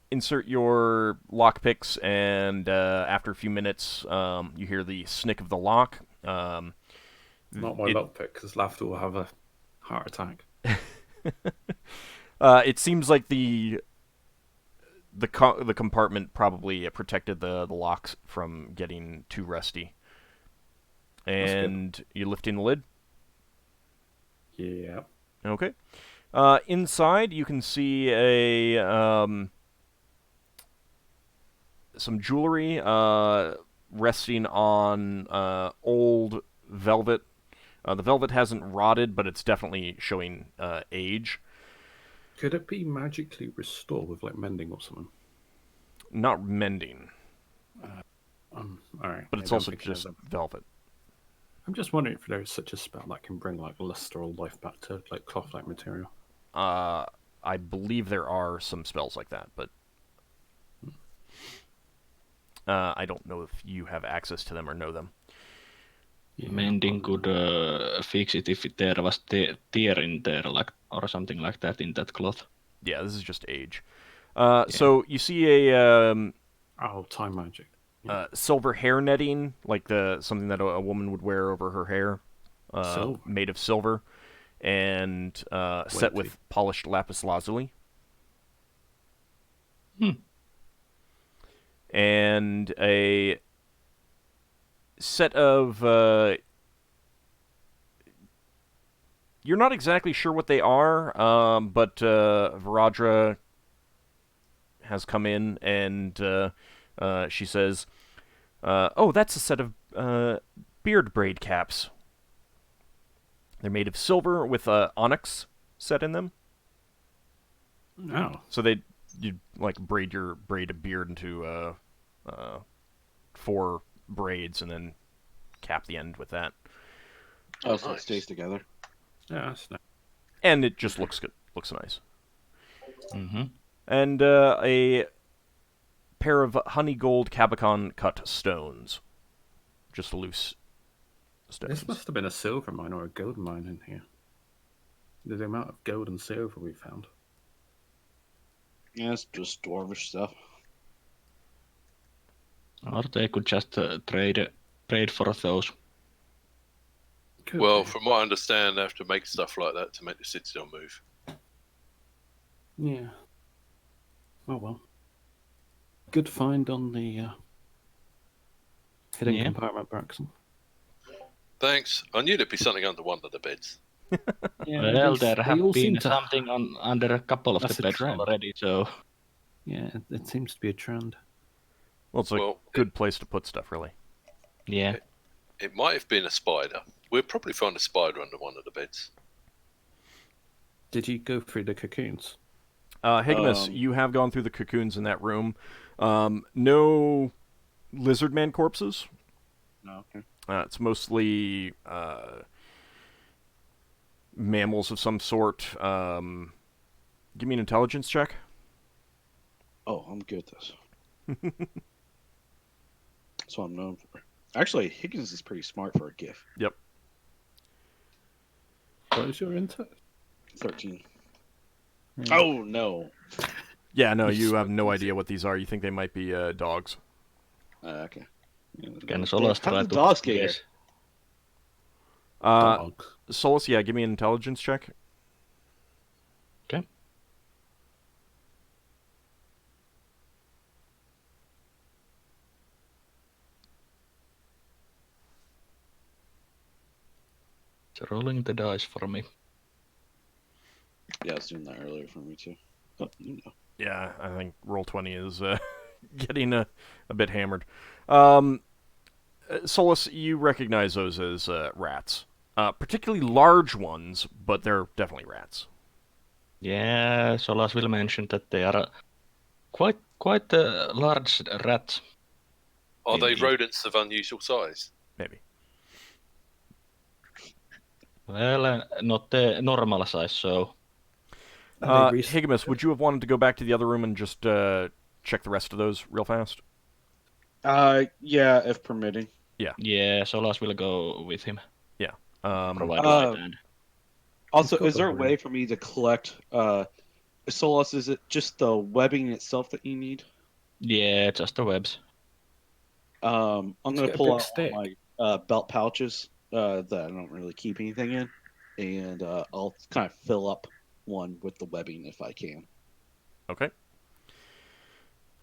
insert your lockpicks, and after a few minutes, you hear the snick of the lock. Not my lockpick, because Lafdul will have a heart attack. It seems like the compartment probably protected the locks from getting too rusty. And you lift in the lid? Yeah. Okay. Inside, you can see some jewelry resting on old velvet. The velvet hasn't rotted, but it's definitely showing age. Could it be magically restored with like mending or something? Not mending. All right. But it's also just velvet. I'm just wondering if there's such a spell that can bring like luster or life back to like cloth-like material. I believe there are some spells like that, but I don't know if you have access to them or know them. Yeah, mending could fix it if there was tear in there, like or something like that in that cloth. Yeah, this is just age. So you see a time magic. Silver hair netting, like something that a woman would wear over her hair, made of silver, and set with polished lapis lazuli. And a set of you're not exactly sure what they are, but Varadra has come in and she says, "Oh, that's a set of beard braid caps. They're made of silver with onyx set in them." Oh. So you'd like braid a beard into 4 braids and then cap the end with that. Oh, so it stays together. Yeah, that's nice. And it just looks good. Looks nice. Mm-hmm. And a pair of honey gold Cabicon cut stones. Just loose stones. This must have been a silver mine or a gold mine in here. The amount of gold and silver we found. Yeah, it's just dwarvish stuff. Or they could just trade for those. Well, from what I understand, they have to make stuff like that to make the citadel move. Yeah. Oh well. Good find on the hidden compartment, Braxon. Thanks. I knew there'd be something under one of the beds. Yeah, Well, there have all been seem to... something under a couple of That's the a beds trend. already, so... Yeah, it seems to be a trend. Well, it's a good place to put stuff, really. Yeah. It might have been a spider. We'll probably find a spider under one of the beds. Did you go through the cocoons? Higgimus, you have gone through the cocoons in that room. No lizard man corpses. No, okay. It's mostly mammals of some sort. Give me an intelligence check. Oh, I'm good at this. That's what I'm known for. Actually, Higgins is pretty smart for a Giff. Yep. What is your intel? 13. Yeah. Oh, no. Yeah, no, you have no idea what these are. You think they might be dogs. Okay. Can Solas How try did to the dogs get here? guess? Dog. Solas, yeah, give me an intelligence check. Okay. It's rolling the dice for me. Yeah, I was doing that earlier for me, too. Oh, you know. Yeah, I think Roll20 is getting a bit hammered. Solas, you recognize those as rats. Particularly large ones, but they're definitely rats. Yeah, Solas will mention that they are quite large rats. Are they Indeed. rodents of unusual size? Maybe. Well, not the normal size, so... Higgimus, would you have wanted to go back to the other room and just check the rest of those real fast? Yeah, if permitting. Yeah, Solas will go with him. Yeah. Provide right hand. Also, is there a way for me to collect Solas? Is it just the webbing itself that you need? Yeah, just the webs. I'm Let's going get to a pull big out stick. all my belt pouches that I don't really keep anything in, and I'll kind of fill up one with the webbing if I can. Okay.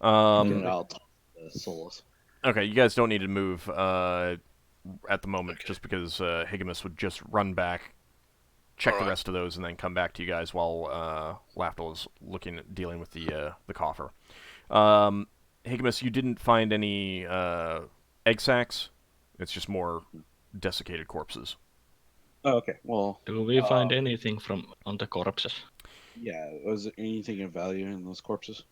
And then I'll talk to Solas. Okay, you guys don't need to move at the moment, just because Higgimus would just run back, check the rest of those, and then come back to you guys while Lafdul is dealing with the coffer. Higgimus, you didn't find any egg sacs. It's just more desiccated corpses. Oh, okay. Well, Do we find anything on the corpses? yeah. Was there anything of value in those corpses?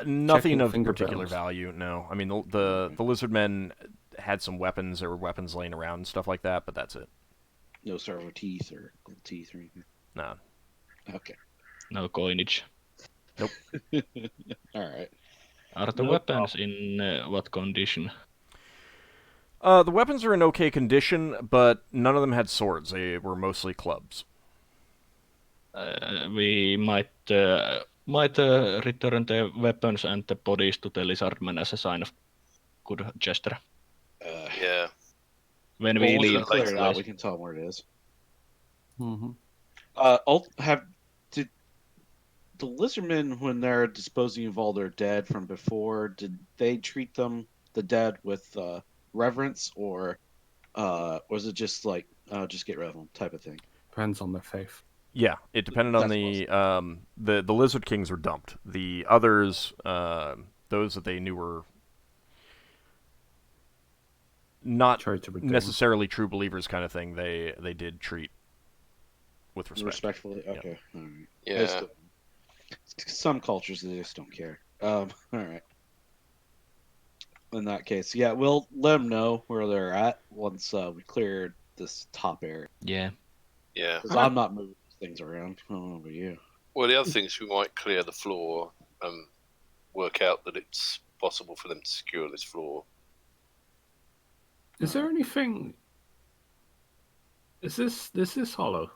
Nothing of finger particular bones. value, no. I mean, the lizard men had some weapons. There were weapons laying around and stuff like that, but that's it. No servo teeth or gold teeth or anything. No. Okay. No coinage. All right. Are the weapons in what condition? The weapons are in okay condition, but none of them had swords. They were mostly clubs. We might return the weapons and the bodies to the lizardman as a sign of good gesture. Yeah. When we Once we leave, clear it out, we can tell them where it is. Mm-hmm. Did the lizardmen, when they're disposing of all their dead from before, did they treat the dead with reverence, or was it just like just get rid of them type of thing? Depends on their faith. Yeah, it depended on the lizard kings were dumped. The others, those that they knew were not necessarily true believers, kind of thing. They did treat with respect. Respectfully, okay. Yep. Yeah. Some cultures they just don't care. All right. In that case, yeah, we'll let them know where they're at once we clear this top area. Yeah. Yeah. Because I'm not moving things around. I don't know about you. Well, the other thing is we might clear the floor and work out that it's possible for them to secure this floor. Is there anything? Is this hollow?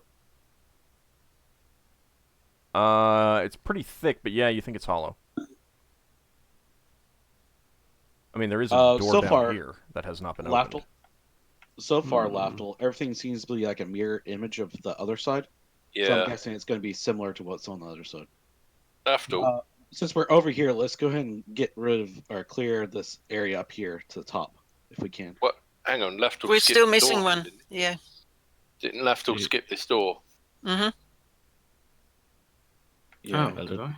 It's pretty thick, but yeah, you think it's hollow. I mean, there is a door so down far, here that has not been Lafdul, opened. So far, Lafdul, everything seems to be like a mirror image of the other side. Yeah. So I'm guessing it's going to be similar to what's on the other side. Lafdul, Since we're over here, let's go ahead and get rid of or clear this area up here to the top, if we can. what? Hang on, Lafdul. We're skipped still the missing door, one. Didn't, Yeah. didn't Lafdul skip this door? Mm-hmm. Yeah. Oh, did I?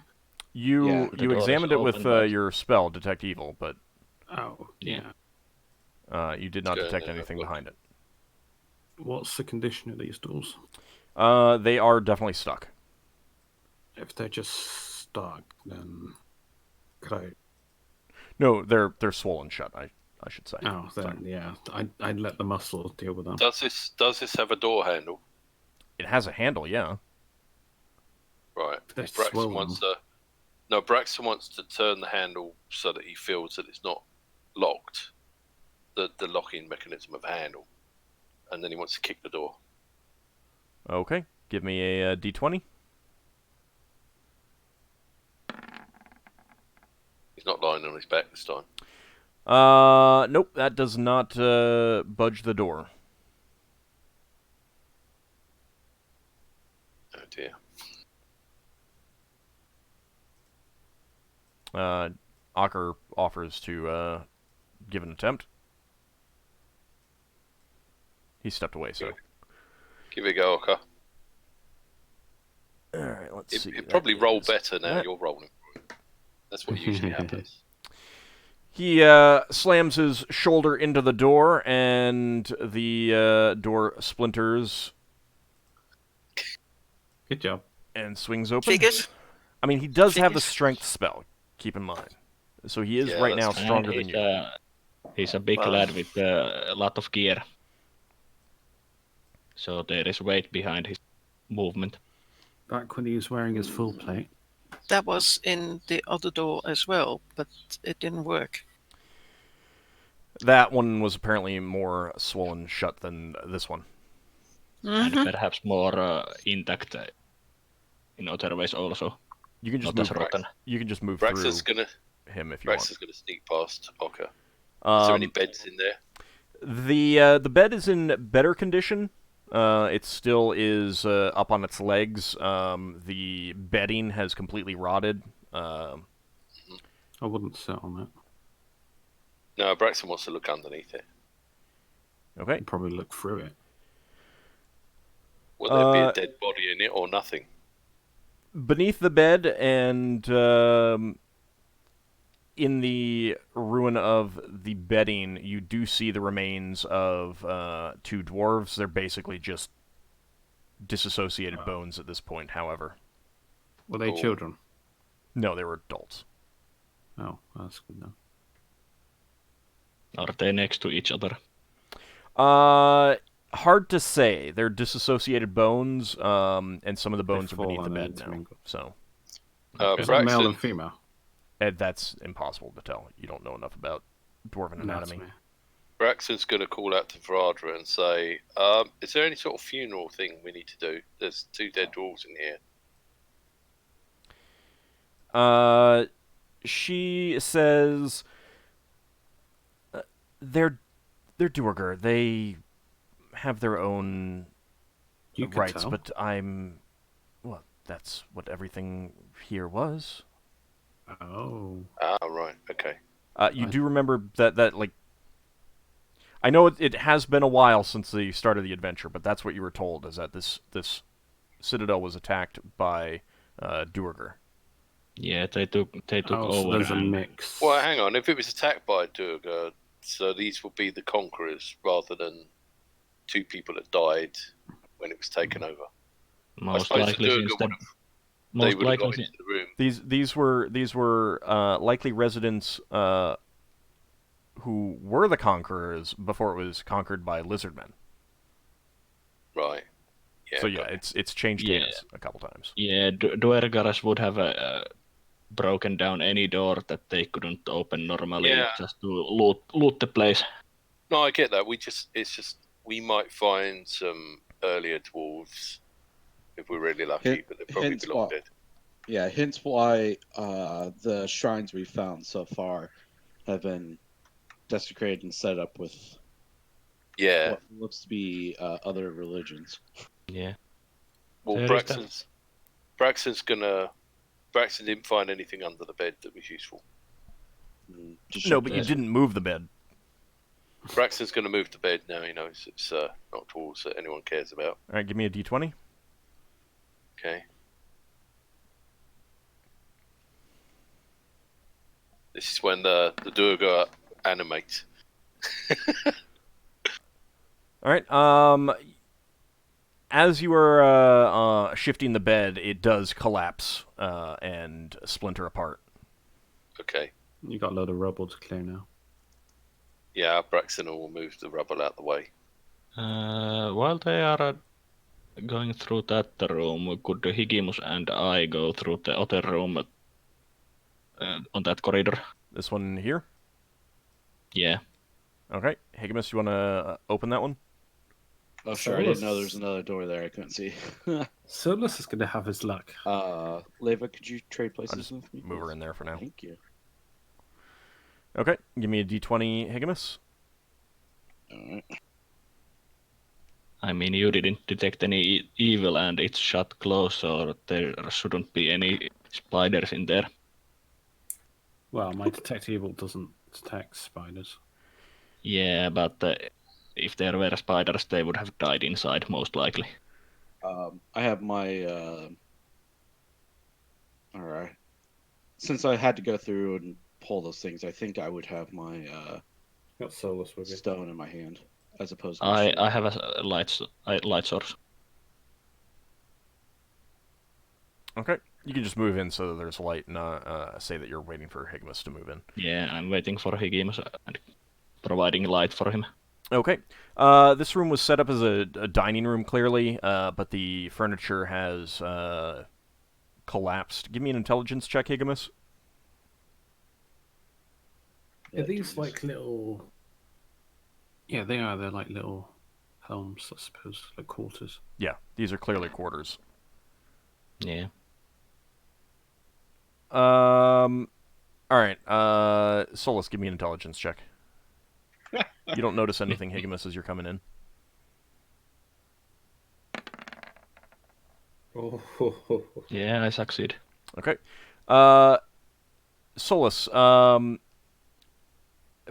You The door is examined it with open, but- your spell, Detect Evil, but Oh, yeah. you did not Let's go detect and have a anything look. behind it. What's the condition of these doors? They are definitely stuck. If they're just stuck, then could I? No, they're swollen shut. I should say. Oh, then yeah, I'd let the muscle deal with them. Does this have a door handle? It has a handle, yeah. Right. They're Braxon swollen. wants to. No, Braxon wants to turn the handle so that he feels that it's not locked. The locking mechanism of a handle, and then he wants to kick the door. Okay, give me a d20. He's not lying on his back this time. Nope, that does not budge the door. Oh dear. Ockar offers to give an attempt. He stepped away, so. Give it a go, Ockar. Alright, let's see. It that probably roll is- better now that- you're rolling. That's what usually happens. He slams his shoulder into the door, and the door splinters Good job. and swings open. Figures. I mean, he does have the Figures. strength spell, keep in mind. So he is Yeah, right that's now fine. stronger And than you. He's a big Well- lad with a lot of gear. So there is weight behind his movement. Back when he was wearing his full plate. That was in the other door as well, but it didn't work. That one was apparently more swollen shut than this one. Mm-hmm. And perhaps more intact in other ways also. You can just Not as move. rotten. You can just move Braxon's through gonna him if you want. Braxon's gonna sneak past Ockar. Is there any beds in there? The bed is in better condition. It still is up on its legs. The bedding has completely rotted. I wouldn't sit on it. No, Braxon wants to look underneath it. Okay. I'd probably look through it. Will there be a dead body in it or nothing? Beneath the bed and in the ruin of the bedding, you do see the remains of two dwarves. They're basically just disassociated bones at this point, however. Were they Cool. children? No, they were adults. Oh, that's good then. Are they next to each other? Hard to say. They're disassociated bones, and some of the bones are beneath the fallen bed and now. intermingled. So Is that male Braxon, and female? that's impossible to tell. You don't know enough about dwarven That's anatomy. me. Braxon's going to call out to Varadra and say, is there any sort of funeral thing we need to do? There's two dead dwarves in here. She says, they're Duergar. They have their own You could rights, tell. but well, that's what everything here was. Oh. Ah, right, okay. You do remember that like, I know it has been a while since the start of the adventure, but that's what you were told, is that this citadel was attacked by Duergar. Yeah, they took Oh, so over. there's a and- mix. Well, hang on. If it was attacked by Durga, so these will be the conquerors rather than two people that died when it was taken over. I Most suppose likely, the since Durga the, they most would have got likely, into the room. These were likely residents who were the conquerors before it was conquered by lizardmen. Right. Yeah, So yeah, got it. it's changed Yeah. hands a couple times. yeah, Duergaras would have broken down any door that they couldn't open normally Yeah. just to loot the place. No, I get that. It's just we might find some earlier dwarves if we're really lucky, but they're probably hence long what- dead. Yeah, hence why the shrines we found so far have been desecrated and set up with Yeah. what looks to be other religions. Yeah. Well, There is Braxon's gonna Braxton didn't find anything under the bed that was useful. No, but you didn't move the bed. Braxton's going to move the bed now. He knows it's not tools that anyone cares about. All right, give me a d20. Okay. This is when the Durga animates. All right. As you are shifting the bed, it does collapse and splinter apart. Okay. You got a load of rubble to clear now. Yeah, Braxton will move the rubble out the way. While they are going through that room, could Higgimus and I go through the other room on that corridor? This one here? Yeah. Okay. Higgimus, you want to open that one? Oh, sure. I didn't know there was another door there. I couldn't see. Solas is going to have his luck. Leva, could you trade places I'll just with me? move her in there for now. Thank you. Okay. Give me a d20, Higgimus. Alright. I mean, you didn't detect any evil and it's shut close, so there shouldn't be any spiders in there. Well, my detect evil doesn't detect spiders. Yeah, but if there were spiders, they would have died inside, most likely. I have my. Alright. Since I had to go through and pull those things, I think I would have my Got Solas with you. stone in my hand as opposed to. I have a light source. Okay. You can just move in so that there's light and say that you're waiting for Higgimus to move in. Yeah, I'm waiting for Higgimus and providing light for him. Okay. This room was set up as a dining room, clearly, but the furniture has collapsed. Give me an intelligence check, Higgimus. Are these like little... Yeah, they are. They're like little homes, I suppose, like quarters. Yeah, these are clearly quarters. Yeah. All right. Solas, give me an intelligence check. You don't notice anything, Higgimus, as you're coming in. Yeah, I succeed. Okay. Solas,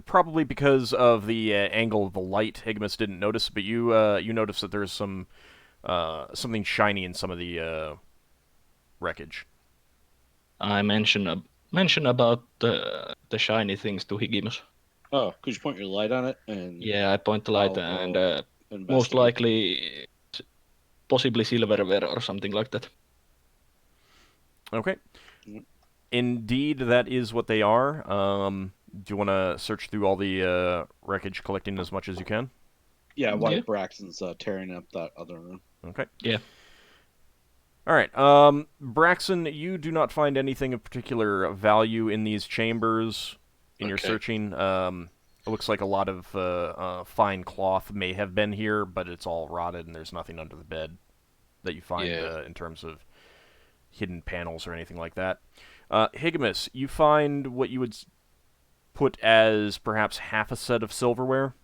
probably because of the angle of the light, Higgimus didn't notice, but you notice that there's some something shiny in some of the wreckage. I mention about the shiny things to Higgimus. Oh, could you point your light on it? And Yeah, I point the light and most likely, possibly silverware or something like that. Okay. Indeed, that is what they are. Do you want to search through all the wreckage, collecting as much as you can? Yeah, while Braxton's tearing up that other room. Okay. Yeah. All right. Braxon, you do not find anything of particular value in these chambers in your searching. It looks like a lot of fine cloth may have been here, but it's all rotted and there's nothing under the bed that you find in terms of hidden panels or anything like that. Higgimus, you find what you would put as perhaps half a set of silverware.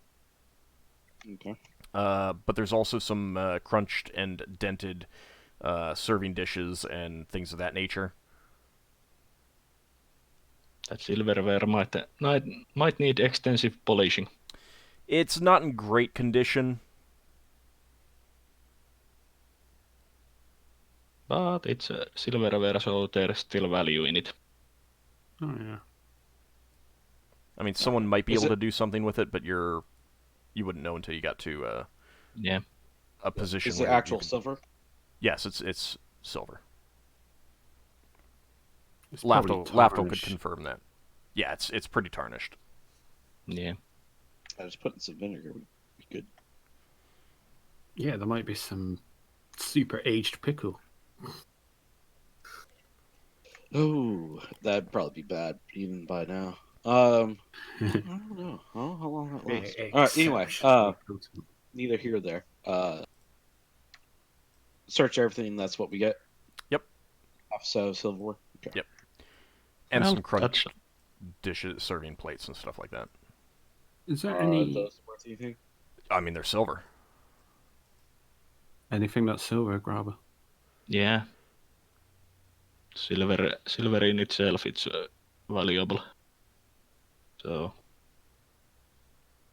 Okay. But there's also some crunched and dented serving dishes and things of that nature. That silverware might need extensive polishing. It's not in great condition. But it's silverware, so there's still value in it. Oh, yeah. I mean, someone might be able to do something with it, but you wouldn't know until you got to a position. Is it actual silver? Yes, it's silver. Lafdul could confirm that. Yeah, it's pretty tarnished. Yeah. I just put in some vinegar. Would be good. Yeah, there might be some super aged pickle. Oh, that'd probably be bad even by now. I don't know. How long that lasts. All right. Anyway, neither here or there. Search everything. That's what we get. Yep. Half so silverware. Okay. Yep. And some crunched dishes, serving plates, and stuff like that. Is there any? Those worth anything? I mean, they're silver. Anything that's silver, grab it. Yeah. Silver in itself, it's valuable. So,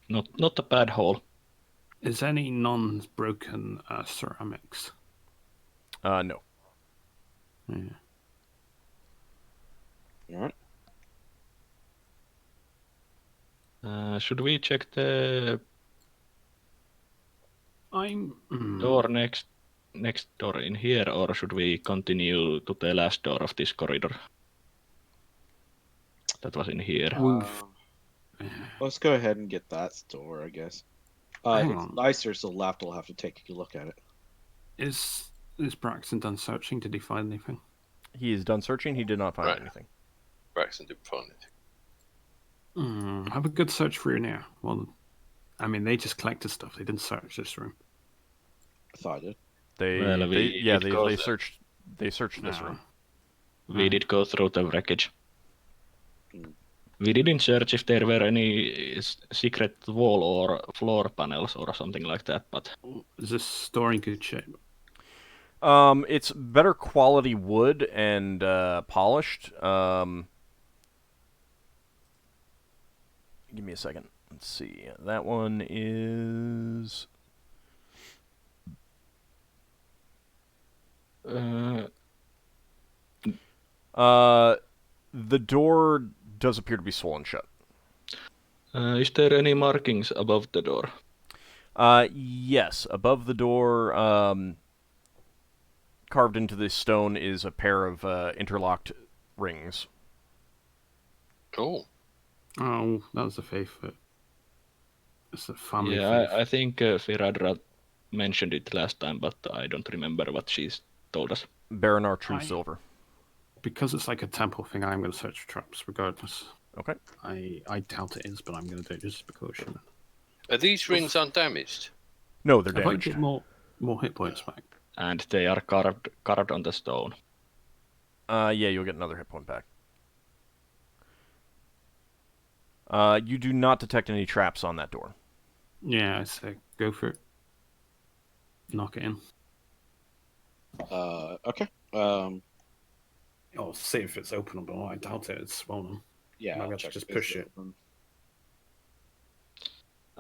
not a bad haul. Is any non-broken ceramics? No. Yeah. Alright. Should we check the door next door in here, or should we continue to the last door of this corridor? That was in here. Let's go ahead and get that door, I guess. Hang it's on. nicer, so Lafdul will have to take a look at it. Is Braxon done searching? Did he find anything? He is done searching. He did not find Right. anything. Braxon didn't find anything. Have a good search for you now. Well, I mean, they just collected stuff. They didn't search this room. I thought I did. They searched this room. We did go through the wreckage. We didn't search if there were any secret wall or floor panels or something like that, but... Is this store in good shape? It's better quality wood and polished. Give me a second. Let's see. That one is... the door does appear to be swollen shut. Is there any markings above the door? Yes. Above the door, carved into the stone is a pair of interlocked rings. Cool. Oh, that was a favorite. It's a family. Yeah, I think Firadra mentioned it last time, but I don't remember what she's told us. Baranar True Silver. Because it's like a temple thing, I'm going to search for traps regardless. Okay. I doubt it is, but I'm going to do it just as precaution. Are these rings undamaged? No, they're If I damaged. get more hit points back. And they are carved on the stone. Yeah, you'll get another hit point back. You do not detect any traps on that door. Yeah, I say go for it. Knock it in. Okay. I'll see if it's openable. I doubt it. It's swollen. Yeah, Maybe I'll I should check just if push it's it. open.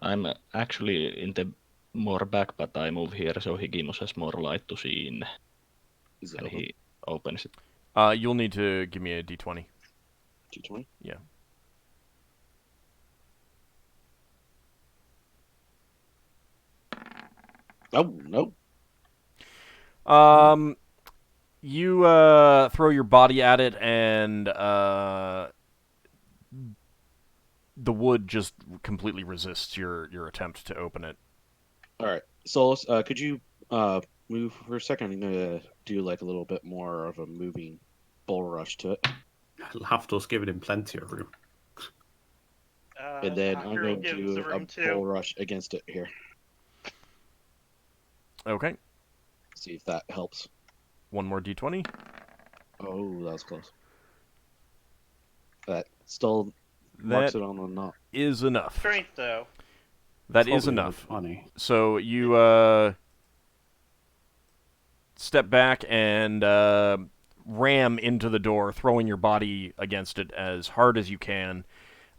I'm actually in the more back, but I move here so Higgimus has more light to see in. Is it And open? he opens it. You'll need to give me a d20. D20? Yeah. Oh, no. You throw your body at it, and the wood just completely resists your attempt to open it. All right. Solas, could you move for a second? I'm going to do like a little bit more of a moving bull rush to it. Lafdul's given him plenty of room. And then I'm Ockar going gives to the do a room too. bull rush against it here. Okay. See if that helps. One more d20. Oh, that was close. That still marks That it on a knot. is enough. Strength, though. That is Probably enough. Funny. So you step back and ram into the door, throwing your body against it as hard as you can.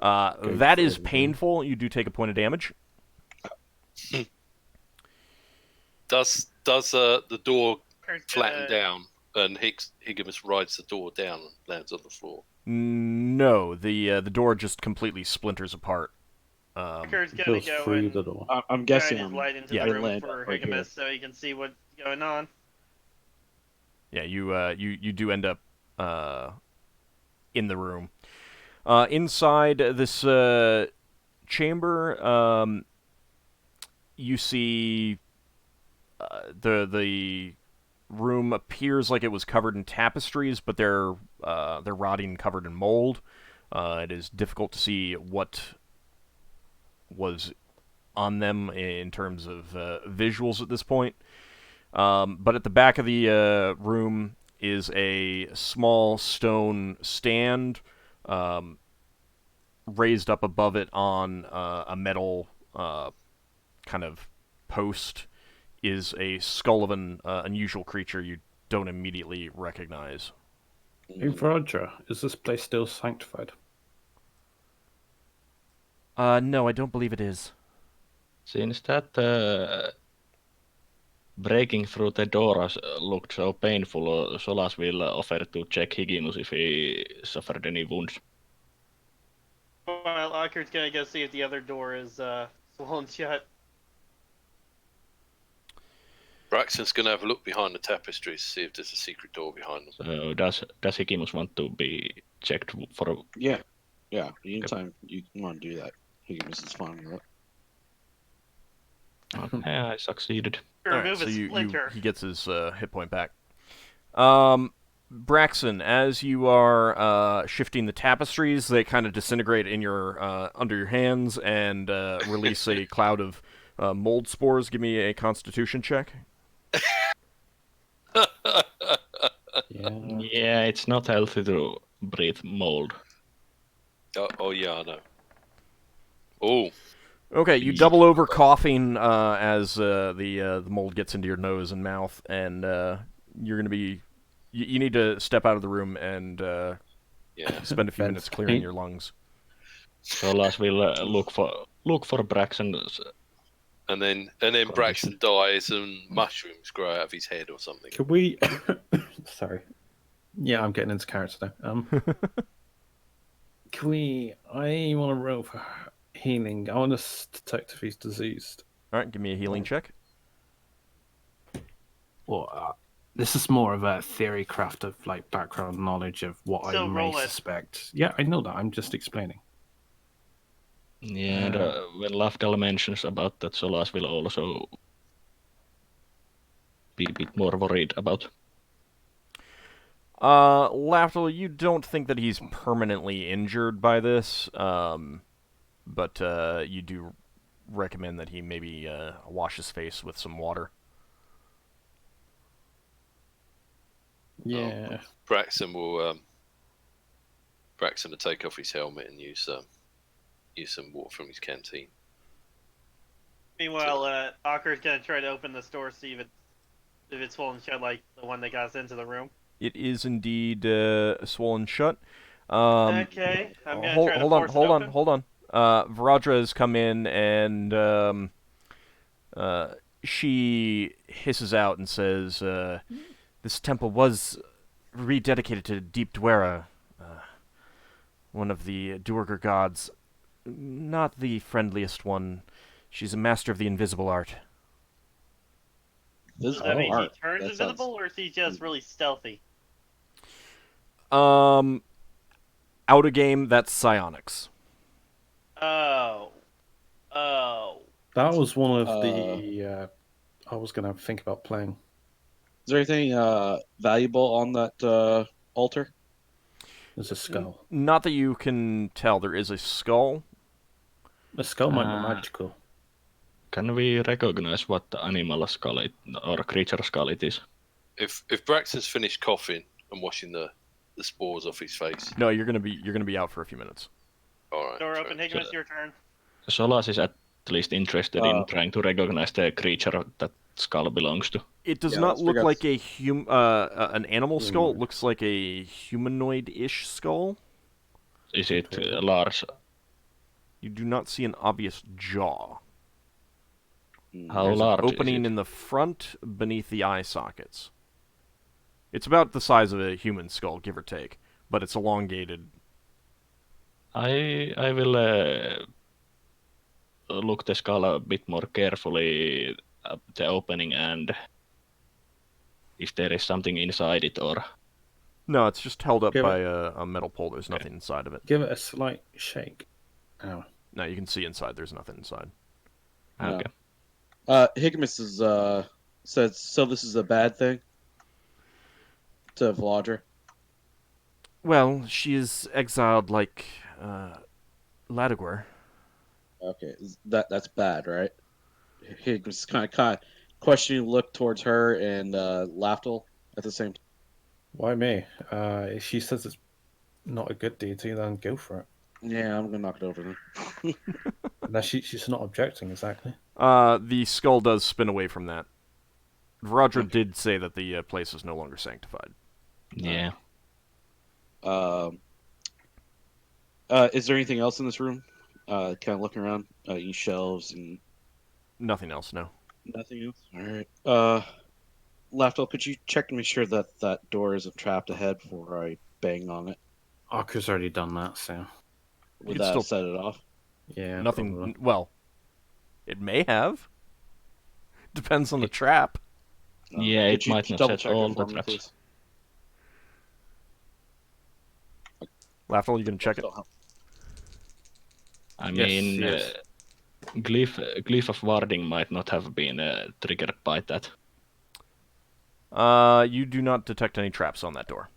That is painful. You do take a point of damage. Does the door Compared to- flatten down and Higgimus rides the door down and lands on the floor? No, the door just completely splinters apart. Ockar gonna Goes go through and the door. I'm guessing shine his light into yeah. the I room land for right here. Higgimus so he can see what's going on. Yeah, you do end up in the room. Inside this chamber, you see the room appears like it was covered in tapestries, but they're rotting, covered in mold. It is difficult to see what was on them in terms of visuals at this point. But at the back of the room is a small stone stand. Raised up above it on a metal kind of post is a skull of an unusual creature you don't immediately recognize. Hey, Roger, is this place still sanctified? No, I don't believe it is. Since that breaking through the doors looked so painful, Solas will offer to check Higgimus if he suffered any wounds. Well, Ockar's gonna go see if the other door is swollen shut. Braxton's gonna have a look behind the tapestries, see if there's a secret door behind them. So does Higgimus want to be checked for? Yeah. Anytime you want to do that, Higgimus is fine with it. Okay, I succeeded. Alright, so splinter. he gets his hit point back. Braxon, as you are shifting the tapestries, they kind of disintegrate in your under your hands and release a cloud of mold spores. Give me a Constitution check. Yeah, it's not healthy to breathe mold. Oh yeah, I know. Oh. Okay, you double over coughing as the mold gets into your nose and mouth, and you're gonna be. You need to step out of the room and spend a few minutes clearing your lungs. Solas will look for Braxon. And then Braxton dies and mushrooms grow out of his head or something. Could we? Sorry. Yeah, I'm getting into character now. Can we? I want to roll for healing. I want to detect if he's diseased. All right, give me a healing check. Well, this is more of a theory craft of like background knowledge of what I may suspect. Yeah, I know that. I'm just explaining. Yeah, when Lafdul mentions about that, Solas will also be a bit more worried about. Lafdul, you don't think that he's permanently injured by this, but you do recommend that he maybe wash his face with some water. Yeah. Braxton will take off his helmet and use some water from his canteen. Meanwhile, Ockar's gonna try to open this door, see if it's swollen shut like the one that got us into the room. It is indeed swollen shut. Okay, I'm gonna try to force it open. Hold on. Varadra has come in and she hisses out and says, "This temple was rededicated to Deep Dwera, one of the Duergar gods. Not the friendliest one. She's a master of the invisible art." Does that mean he turns invisible, or is he just really stealthy? Out of game, that's psionics. Oh. That was one of the. I was gonna think about playing. Is there anything valuable on that altar? There's a skull. Not that you can tell. There is a skull. The skull might be magical. Can we recognize what the animal skull or creature skull it is? If Braxton's finished coughing and washing the spores off his face. No, you're gonna be out for a few minutes. All right. Door open, Higgimus, your turn. Solas is at least interested in trying to recognize the creature that skull belongs to. It does not look like an animal skull. It looks like a humanoid-ish skull. Is it large? You do not see an obvious jaw. How There's large an opening is it? in the front beneath the eye sockets. It's about the size of a human skull, give or take, but it's elongated. I will look the skull a bit more carefully at the opening and if there is something inside it or... No, it's just held up by a metal pole. There's nothing inside of it. Give it a slight shake. Ow. No, you can see inside. There's nothing inside. Okay. Higgimus is, says, so this is a bad thing? To Valadra? Well, she is exiled like Ladiguer. Okay, that's bad, right? Higgimus kind of questioning look towards her and Lafdul at the same time. Why me? If she says it's not a good deed to you, then go for it. Yeah, I'm gonna knock it over then. No, she's not objecting, exactly. The skull does spin away from that. Varadra did say that the place is no longer sanctified. Yeah. Is there anything else in this room? Kind of looking around. Any shelves and Nothing else, no. nothing else. All right. Lafdul, could you check to make sure that that door isn't trapped ahead before I bang on it? Ockar's already done that, so Would could that still- set it off? yeah. Nothing. Probably. Well, it may have. Depends on the trap. Yeah, Could it you might not double set check it all for the me, traps. please? Lafdul, you gonna check it? Still help. I Yes, mean, yes. Glyph of Warding might not have been triggered by that. You do not detect any traps on that door.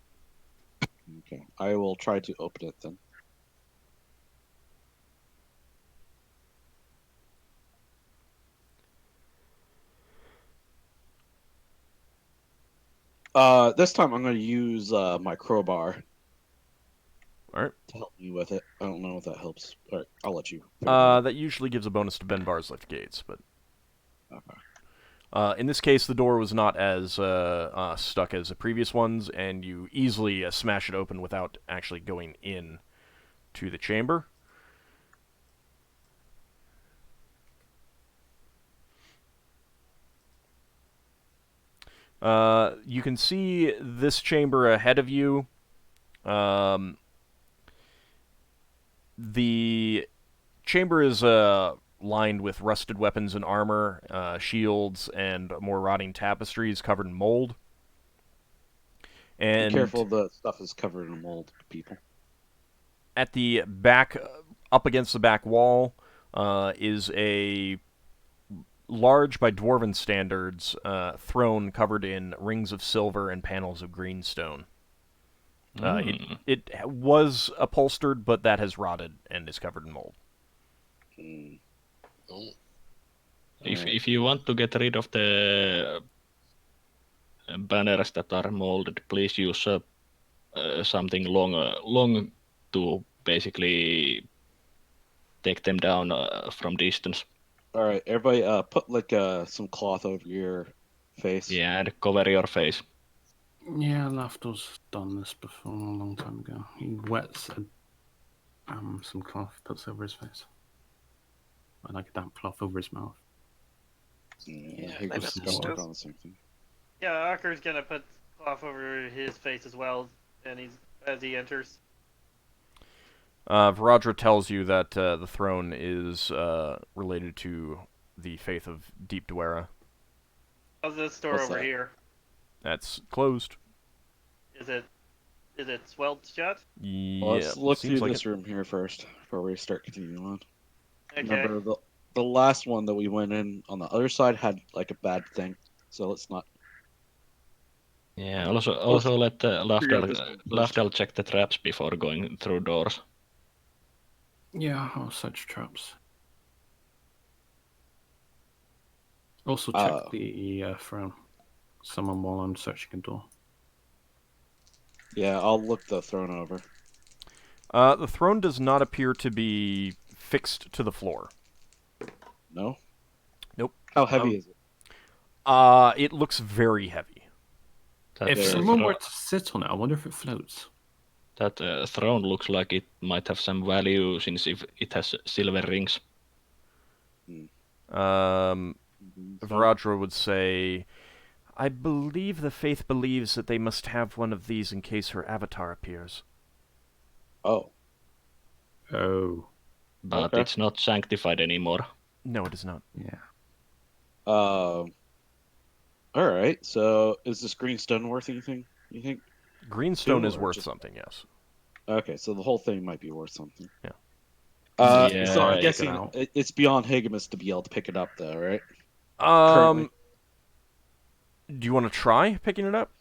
Okay. I will try to open it then. This time I'm going to use my crowbar All right. to help me with it. I don't know if that helps. All right, I'll let you. figure it out. That usually gives a bonus to bend bars, lift gates, but Okay. in this case, the door was not as stuck as the previous ones, and you easily smash it open without actually going in to the chamber. You can see this chamber ahead of you. The chamber is lined with rusted weapons and armor, shields, and more rotting tapestries covered in mold. And Be careful, the stuff is covered in mold, people. at the back, up against the back wall, is a large, by dwarven standards, throne covered in rings of silver and panels of green stone. It was upholstered, but that has rotted and is covered in mold. Mm. Oh, If you want to get rid of the banners that are molded, please use something long to basically take them down from distance. All right, everybody, put like some cloth over your face. Yeah, and cover your face. Yeah, Lafdul's done this before a long time ago. He wets some cloth, puts over his face. I like a damp cloth over his mouth. Yeah, they Higgimus were is just working do. on the same thing. Yeah, Ockar's gonna put cloth over his face as well, and he's as he enters. Varadra tells you that the throne is related to the faith of Deep Dwera. How's this door What's over that? here? That's closed. Is it swelled shut? Yeah, Well, let's look seems through like this room here first before we start continuing on. Okay. Remember, the last one that we went in on the other side had like a bad thing, so let's not. Yeah, also let figure out this one first. Lafdul check the traps before going through doors. Yeah, I'll search traps. Also check the throne. Someone while I'm searching a door. Yeah, I'll look the throne over. The throne does not appear to be fixed to the floor. No? Nope. How heavy is it? It looks very heavy. If someone were to sit on it, I wonder if it floats. That throne looks like it might have some value since if it has silver rings. Varadra would say, I believe the faith believes that they must have one of these in case her avatar appears. Oh. Oh. But Okay. it's not sanctified anymore. No, it is not. Yeah. Alright, so is this green stone worth anything, you think? Greenstone is Or worth just- something, yes. Okay, so the whole thing might be worth something. Yeah. Yeah, So I'm check it guessing out. it's beyond Higgimus to be able to pick it up, though, right? Do you want to try picking it up?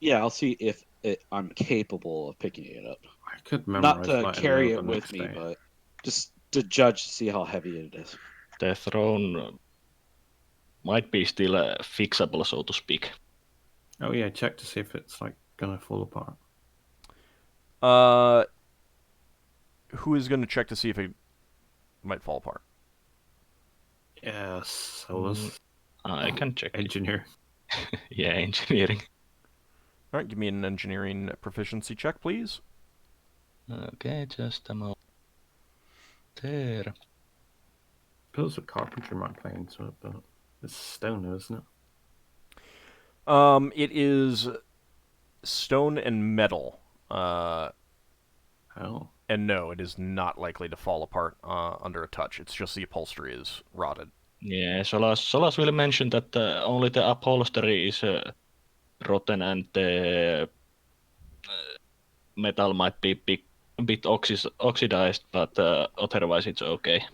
Yeah, I'll see if I'm capable of picking it up. I could Not memorize to Light carry and it Low the with next me, day. but just to judge to see how heavy it is. the throne might be still fixable, so to speak. Oh yeah, check to see if it's like gonna fall apart. Who is going to check to see if it might fall apart? Yeah, Solas. I can check. Engineer. Yeah, engineering. All right, give me an engineering proficiency check, please. Okay, just a moment. There. Feels a carpentry might play into it, but it's stone, isn't it? It is stone and metal. Oh. And no, it is not likely to fall apart under a touch. It's just the upholstery is rotted. Yeah, Solas will mention that only the upholstery is rotten and the metal might be a bit oxidized, but otherwise it's okay.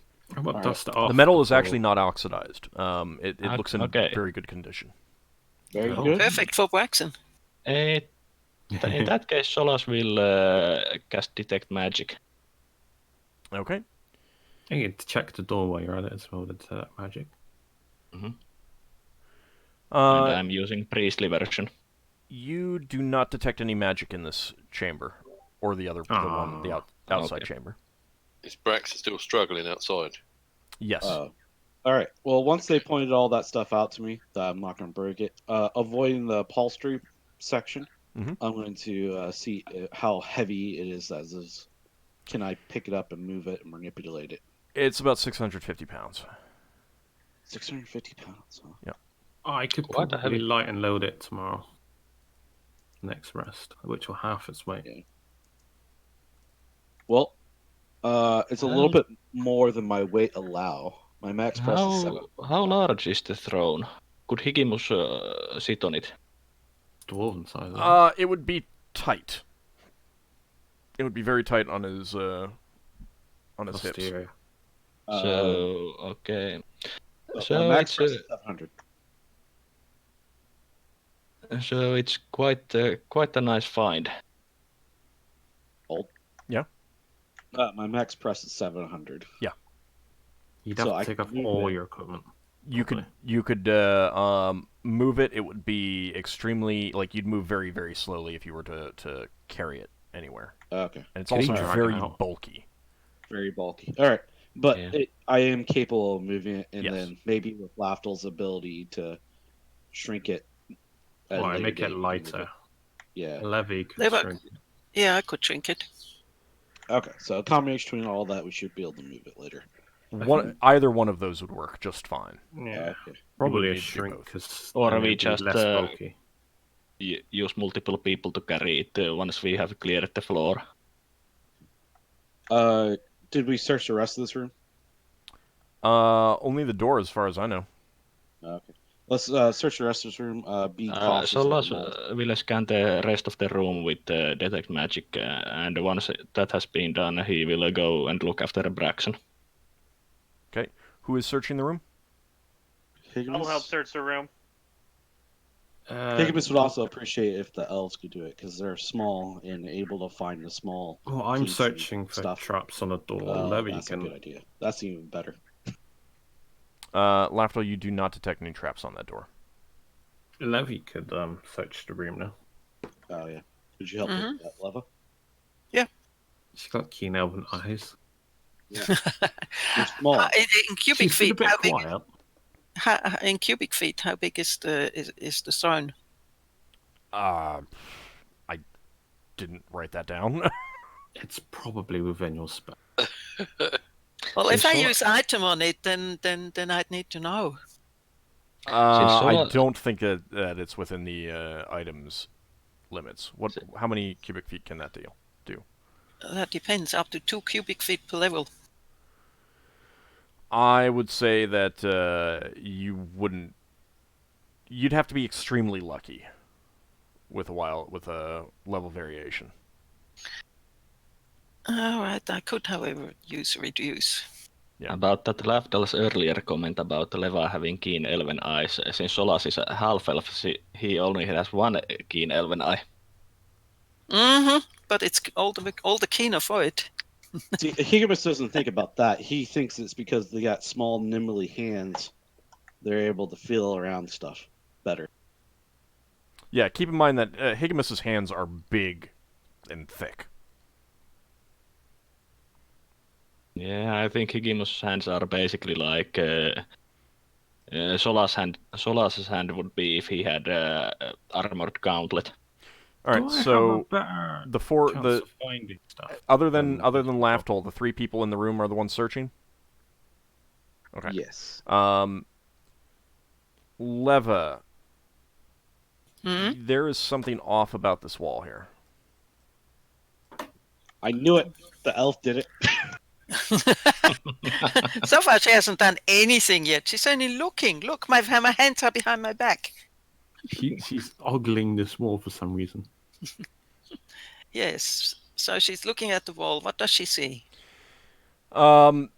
What dust The metal is actually not oxidized. It looks in Okay. very good condition. Very good. Perfect for Braxon. In that case, Solas will cast Detect Magic. Okay. You need to check the door while you're at it as well to detect magic. And Uh, I'm using Priestly version. you do not detect any magic in this chamber, or the outside Okay. chamber. Is Braxon still struggling outside? Yes. All right. Well, once they pointed all that stuff out to me, that I'm not going to break it. Avoiding the upholstery section, Mhm. I'm going to see how heavy it is. As is, can I pick it up and move it and manipulate it? It's about 650 pounds. 650 pounds. Huh? Yeah. I could Quite probably heavy. light and load it tomorrow. Next rest, which will half its weight. Yeah. Well, it's a little bit more than my weight allow. My max press is 7. How large is the throne? Could Higgimus sit on it? Dwarven size. Isn't it? It would be tight. It would be very tight on his hips. Posterior. So okay. My So max it's press is 700. so it's quite a nice find. My max press is 700. You'd have So to I take can off move all it. your equipment. You could move it. It would be extremely you'd move very, very slowly if you were to carry it anywhere. Okay. And it's Can you also drag very it out? bulky. Very bulky. All right. But Yeah. I am capable of moving it, and Yes. then maybe with Lafdul's ability to shrink it. at a Well, later make date, it lighter. Yeah. Levy could Lever- shrink it. Yeah, I could shrink it. Okay. So a combination between all that, we should be able to move it later. Either one of those would work just fine. Yeah, Okay. probably need a to do shrink both. because Or we just less bulky. use multiple people to carry it once we have cleared the floor. Did we search the rest of this room? Only the door, as far as I know. Okay. Let's search the rest of this room. Be cautious. of Solas the mold. will scan the rest of the room with Detect Magic, and once that has been done, he will go and look after Braxon. Okay. Who is searching the room? Higgimus? I'll help search the room. Higgimus would also appreciate if the elves could do it because they're small and able to find the small. Well, I'm kinks searching and for stuff. traps on the door. Oh, Levy that's a can. good idea. That's even better. Lafdul, you do not detect any traps on that door. Levy could search the room now. Oh yeah. Could you help with that, Leva? She's got keen elven eyes. They're small. In cubic She's been a feet, bit how big? quiet. In cubic feet, how big is the throne? I didn't write that down. It's probably within your spell. Well, Since if I Sola- use item on it, then I'd need to know. I Sola- don't think that it's within the items limits. How many cubic feet can that do? That depends. Up to 2 cubic feet per level. I would say that you wouldn't. You'd have to be extremely lucky with a level variation. All right, I could, however, use reduce. Yeah. About that Lafdal's earlier comment about Leva having keen elven eyes, since Solas is a half-elf, he only has one keen elven eye. But it's all the keener for it. See, Higgimus doesn't think about that. He thinks it's because they got small, nimbly hands. They're able to feel around stuff better. Yeah, keep in mind that Higgimus's hands are big and thick. Yeah, I think Higgimus' hands are basically like Solas's hand would be if he had armored gauntlet. All right, Do I have a so better the four chance the of finding stuff? other than Lafdul, the 3 people in the room are the ones searching. Okay. Yes. Leva, Hmm? there is something off about this wall here. I knew it. The elf did it. So far, she hasn't done anything yet. She's only looking. Look, my hands are behind my back. She's ogling this wall for some reason. Yes. So she's looking at the wall. What does she see? Behind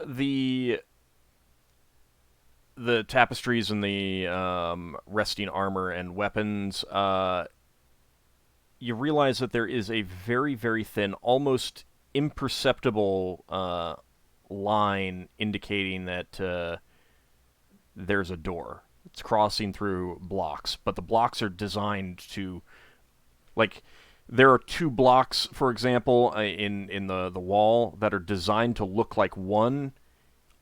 the tapestries and the resting armor and weapons, you realize that there is a very, very thin, almost imperceptible line indicating that there's a door. It's crossing through blocks, but the blocks are designed to, like, there are 2 blocks, for example, in the wall that are designed to look like one,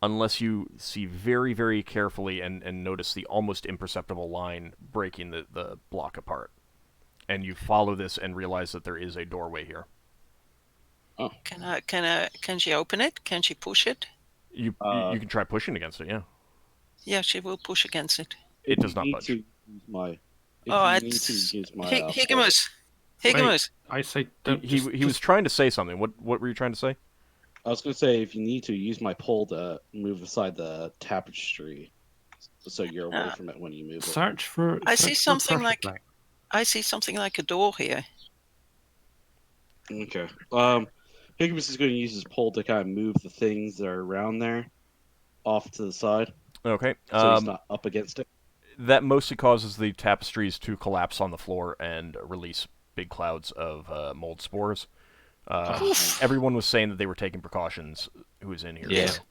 unless you see very, very carefully and notice the almost imperceptible line breaking the block apart. And you follow this and realize that there is a doorway here. Oh. Can she open it? Can she push it? You can try pushing against it, yeah. Yeah, she will push against it. It does not budge. Higgimus. Higgimus. I say He was trying to say something. What were you trying to say? I was going to say, if you need to, use my pole to move aside the tapestry, so you're away from it when you move it. Search for. I see something like a door here. Okay. Higgimus is going to use his pole to kind of move the things that are around there off to the side. Okay. So he's not up against it. That mostly causes the tapestries to collapse on the floor and release big clouds of mold spores. Everyone was saying that they were taking precautions who was in here. Yeah. So.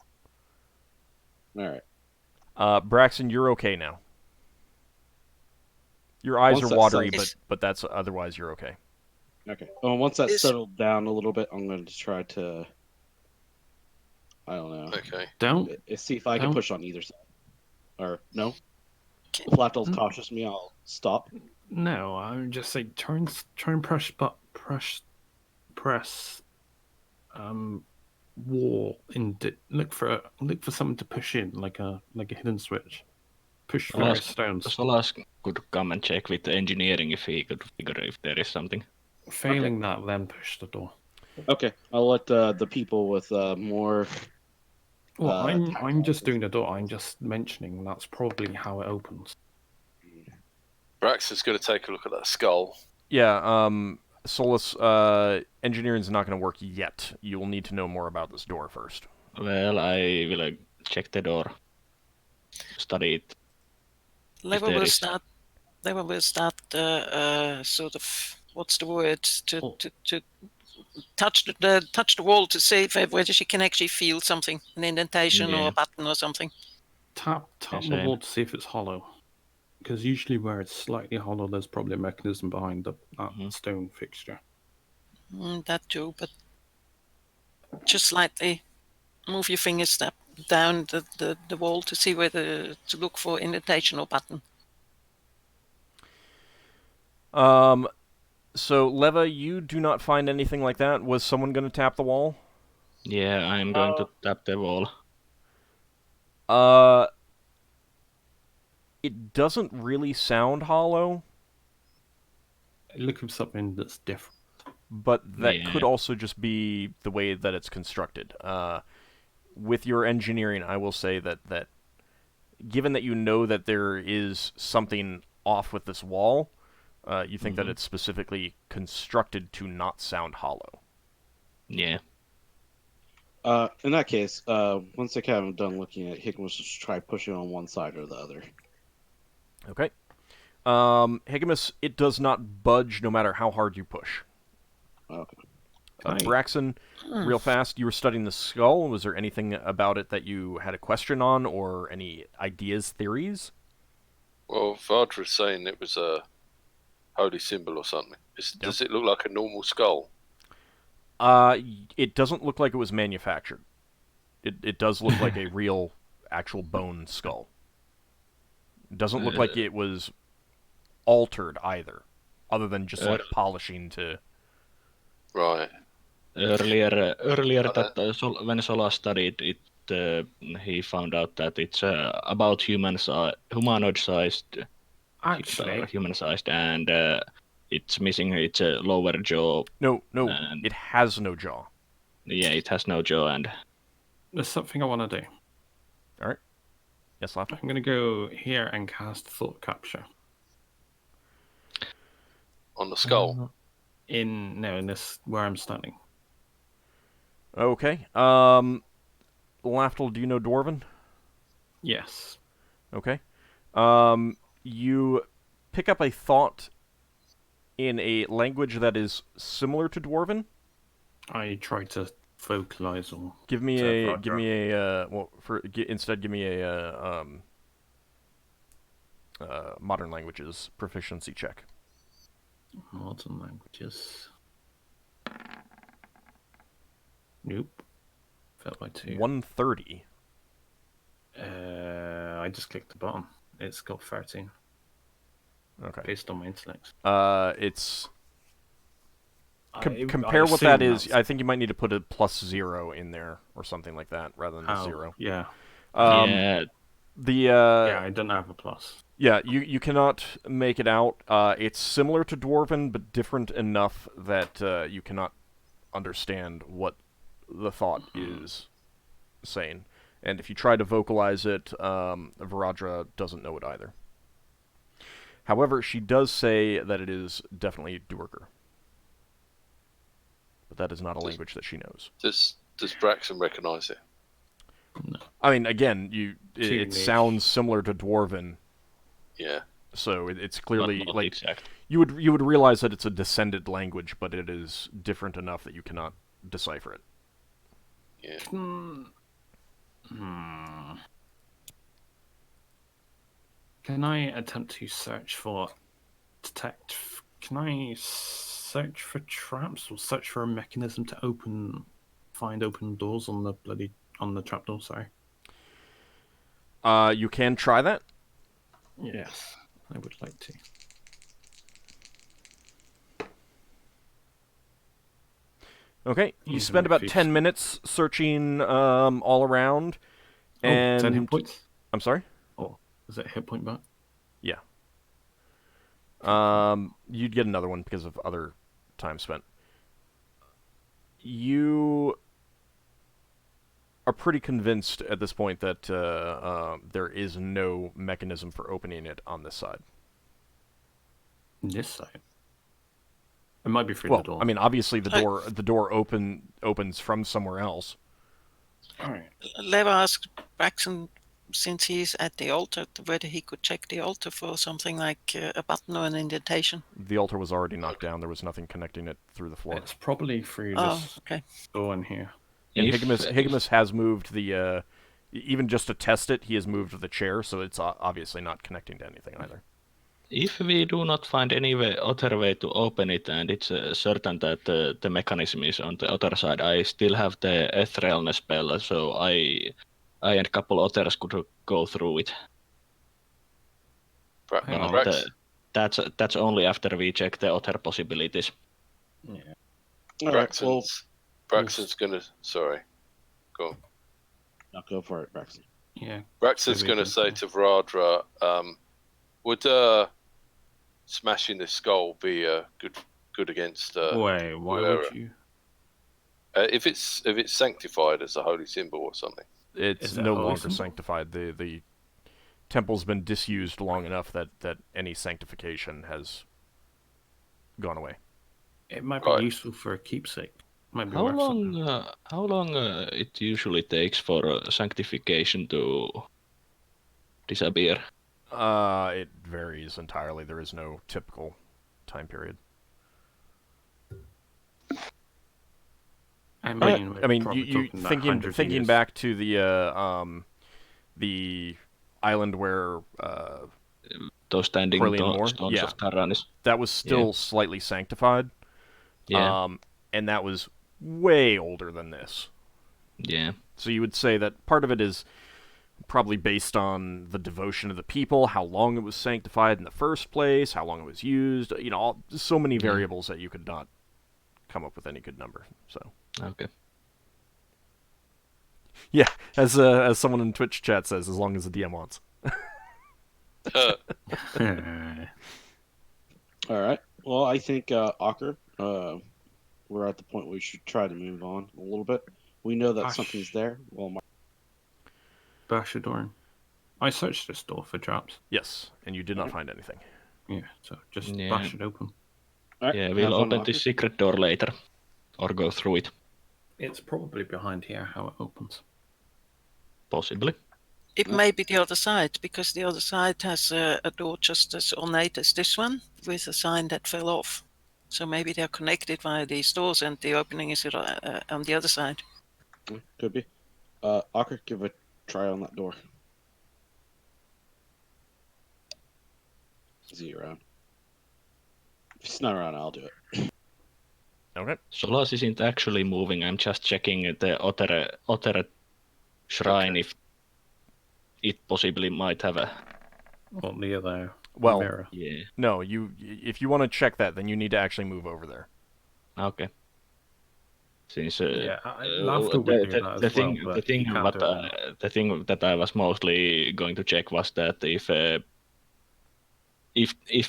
Alright. Braxon, you're okay now. Your eyes Once are that's watery, settled- but that's otherwise you're okay. Okay. Once that's settled down a little bit, I'm going to try to... I don't know. Okay. Don't. See if I can push on either side. Or, no? If Lafdul's cautious me, I'll stop. No, I would just say try and press wall look for something to push in, like a hidden switch. Push various stones. Solas could come and check with the engineering if he could figure if there is something. Failing that, then push the door. Okay, I'll let the people with more. Well, I'm just doing the door. I'm just mentioning that's probably how it opens. Braxon's going to take a look at that skull. Yeah, Solas, engineering's not going to work yet. You will need to know more about this door first. Well, I will check the door. Study it. Level will start sort of, what's the word, to touch the wall to see whether she can actually feel something, an indentation or a button or something. Tap the wall to see if it's hollow. Because usually where it's slightly hollow, there's probably a mechanism behind the stone fixture. That too, but just slightly move your fingers down the wall to see whether to look for indentation or button. So, Leva, you do not find anything like that. Was someone going to tap the wall? Yeah, I'm going to tap the wall. It doesn't really sound hollow. Look for something that's different. But that could also just be the way that it's constructed. With your engineering, I will say that given that you know that there is something off with this wall, you think that it's specifically constructed to not sound hollow. Yeah. In that case, once I kind of done looking at it, Higgimus will try pushing on one side or the other. Okay. Higgimus, it does not budge no matter how hard you push. Okay. Braxon, real fast, you were studying the skull. Was there anything about it that you had a question on, or any ideas, theories? Well, Vard was saying it was a holy symbol or something. Does it look like a normal skull? It doesn't look like it was manufactured. It does look like a real, actual bone skull. It doesn't look like it was altered either. other than just like polishing to. Right. Earlier that when Solas studied it, he found out that it's about humanoid-sized, Actually, human-sized, and it's missing its lower jaw. No, And it has no jaw. yeah, it has no jaw, and there's something I want to do. All right. Yes, Lafdul. I'm going to go here and cast Thought Capture. On the skull. In this where I'm standing. Okay. Lafdul, do you know Dwarven? Yes. Okay. You pick up a thought in a language that is similar to Dwarven. I try to vocalize or Give me a modern languages proficiency check. modern languages. Nope. Felt by 2. 130. I just clicked the bottom. It's got 13. Okay. Based on my intellect. It's compare what that is. I think you might need to put a +0 in there or something like that rather than a 0. Yeah. yeah, Yeah, I don't have a plus. Yeah, you cannot make it out. It's similar to Dwarven, but different enough that you cannot understand what the thought is saying. And if you try to vocalize it, Varadra doesn't know it either. However, she does say that it is definitely Duergar. But that is not a language that she knows. Does Braxon recognise it? No. I mean, again, it sounds similar to Dwarven. Yeah. So it's clearly not like exact. you would realize that it's a descended language, but it is different enough that you cannot decipher it. Yeah. Can I attempt to search for detect? Can I search for traps or search for a mechanism to find open doors on the trapdoor? Sorry. You can try that. Yes, I would like to. Okay, you spend about 10 minutes searching all around, and 10 hit points. I'm sorry. Oh, is that hit point back? Yeah. You'd get another one because of other time spent. You are pretty convinced at this point that there is no mechanism for opening it on this side. This side. It might be through Well, the door. I mean, obviously the door opens from somewhere else. All right. Leva asked Braxon, since he's at the altar, whether he could check the altar for something like a button or an indentation. The altar was already knocked down. There was nothing connecting it through the floor. It's probably through this door in here. And Higgimus has moved the, even just to test it, he has moved the chair, so it's obviously not connecting to anything either. If we do not find any other way to open it, and it's certain that the mechanism is on the other side, I still have the etherealness spell, so I and a couple others could go through it. But that's only after we check the other possibilities. Yeah. Braxon's gonna. Sorry. Go on. Now go for it, Braxon. Yeah. Braxon's gonna say to Varadra, would smashing the skull be good against? Wait, why would you? If it's sanctified as a holy symbol or something. It's no longer sanctified. The temple's been disused long enough that any sanctification has gone away. It might be useful for a keepsake. How long it usually takes for sanctification to disappear? It varies entirely. There is no typical time period. I mean, you thinking back to the island where those standing stones of Taranis. That was still slightly sanctified. Yeah. And that was way older than this. Yeah. So you would say that part of it is probably based on the devotion of the people, how long it was sanctified in the first place, how long it was used. So many variables that you could not come up with any good number. So Okay. yeah, as someone in Twitch chat says, as long as the DM wants. All right. Well, I think Ockar, we're at the point where we should try to move on a little bit. We know that something's there. Well, bash the door in. I searched this door for traps. Yes, and you did not find anything. Yeah, so just bash it open. Right, Yeah, we'll open the secret door later. Or go through it. It's probably behind here how it opens. Possibly. It may be the other side, because the other side has a door just as ornate as this one, with a sign that fell off. So maybe they're connected via these doors, and the opening is on the other side. Could be. Ockar, give a try on that door. Is he around? If he's not around, I'll do it. Okay. Solas isn't actually moving. I'm just checking the other shrine if it possibly might have a... Or the other mirror. Yeah. No, if you want to check that, then you need to actually move over there. Okay. Since Lafdul would do that as well, but he can't do it. The thing that I was mostly going to check was that if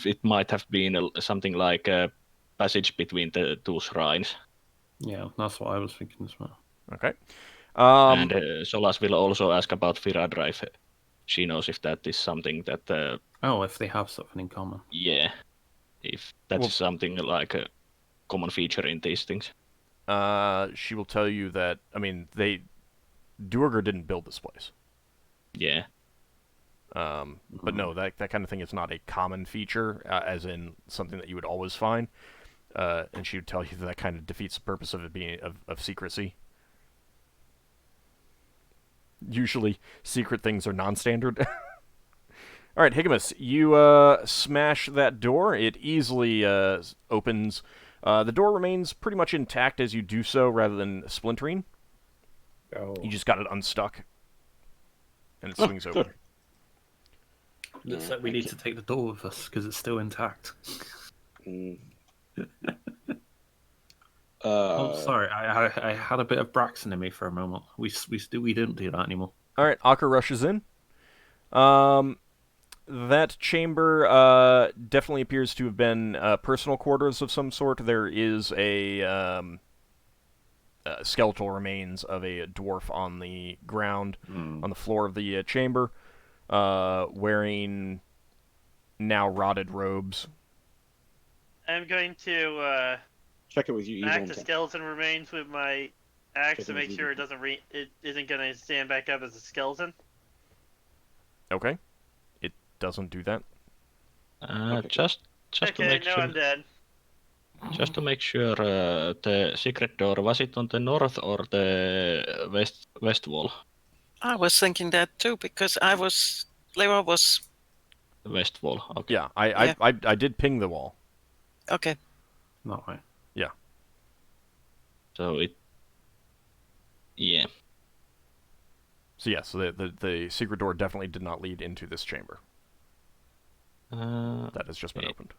it might have been something like a passage between the two shrines. Yeah, that's what I was thinking as well. Okay. And Solas will also ask about Firadra if she knows if that is something that... if they have something in common. Yeah. If that's something like a common feature in these things. She will tell you that, Duergar didn't build this place. Yeah. But no, that kind of thing is not a common feature, as in something that you would always find. And she would tell you that kind of defeats the purpose of it being of secrecy. Usually, secret things are non-standard. All right, Higgimus, you smash that door. It easily opens. The door remains pretty much intact as you do so, rather than splintering. Oh. You just got it unstuck, and it swings open. Looks like we need to take the door with us because it's still intact. Sorry, I had a bit of Braxon in me for a moment. We didn't do that anymore. All right, Ockar rushes in. That chamber definitely appears to have been personal quarters of some sort. There is a skeletal remains of a dwarf on the ground, on the floor of the chamber, wearing now rotted robes. I'm going to check it with you. smack the skeleton remains with my axe to make sure it isn't going to stand back up as a skeleton. Okay. It doesn't do that. Just to make sure. I'm dead. Just to make sure, the secret door, was it on the north or the west wall? I was thinking that too, because Lewa was... The west wall, okay. Yeah, I did ping the wall. Okay. Not right. Yeah. So it... Yeah. So yeah, so the secret door definitely did not lead into this chamber. That has just been opened.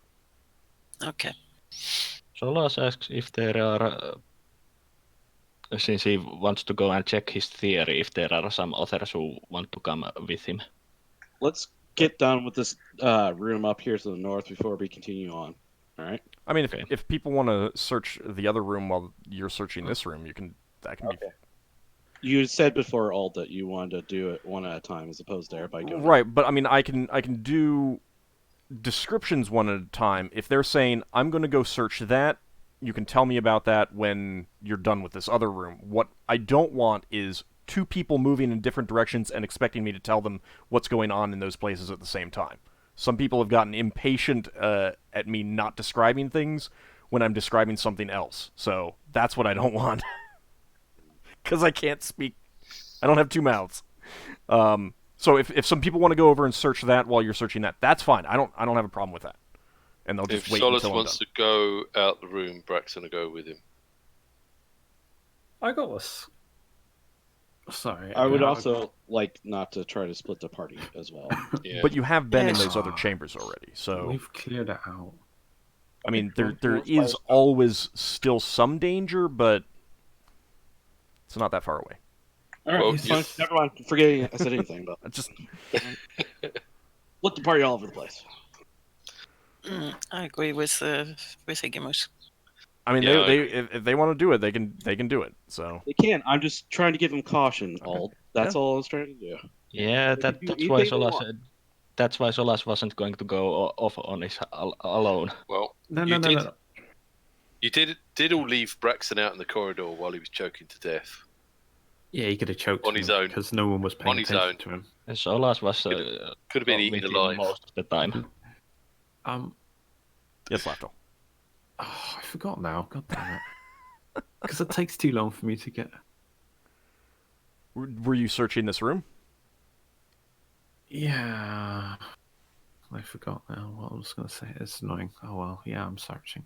Okay. Solas asks if there are... since he wants to go and check his theory, if there are some others who want to come with him. Let's get done with this room up here to the north before we continue on. All right. I mean, if people want to search the other room while you're searching this room, that can be. You said before, Ald, that you wanted to do it one at a time as opposed to everybody going. Right, but I mean, I can do descriptions one at a time. If they're saying I'm going to go search that, you can tell me about that when you're done with this other room. What I don't want is two people moving in different directions and expecting me to tell them what's going on in those places at the same time. Some people have gotten impatient at me not describing things when I'm describing something else. So that's what I don't want. Because I can't speak. I don't have two mouths. So if some people want to go over and search that while you're searching that, that's fine. I don't have a problem with that. And they'll just wait until I'm done. If Solas wants to go out the room, Braxon will go with him. I got a Sorry. I would also like not to try to split the party as well. Yeah. But you have been in Yes. those other chambers already, so We've cleared it out. I mean, there is always still some danger, but it's not that far away. All right, Well, fine. Never mind. Forgetting I said anything about Just split the party all over the place. I agree with Higgimus. I mean, Yeah, if they want to do it, they can do it. So They can. I'm just trying to give them caution. Ald. That's all I was trying to do. Yeah, They that's can do why anything they Solas. want. That's why Solas wasn't going to go off on his alone. Well, No. you did all leave Braxon out in the corridor while he was choking to death. Yeah, he could have choked On his own. because no one was paying On his attention own. to him. And Solas was Could have been eaten with him alive. most of the time. yes, Lafdul. I forgot now. God damn it. Because it takes too long for me to get. Were you searching this room? Yeah. I forgot now what I was going to say. It's annoying. Oh well. Yeah, I'm searching.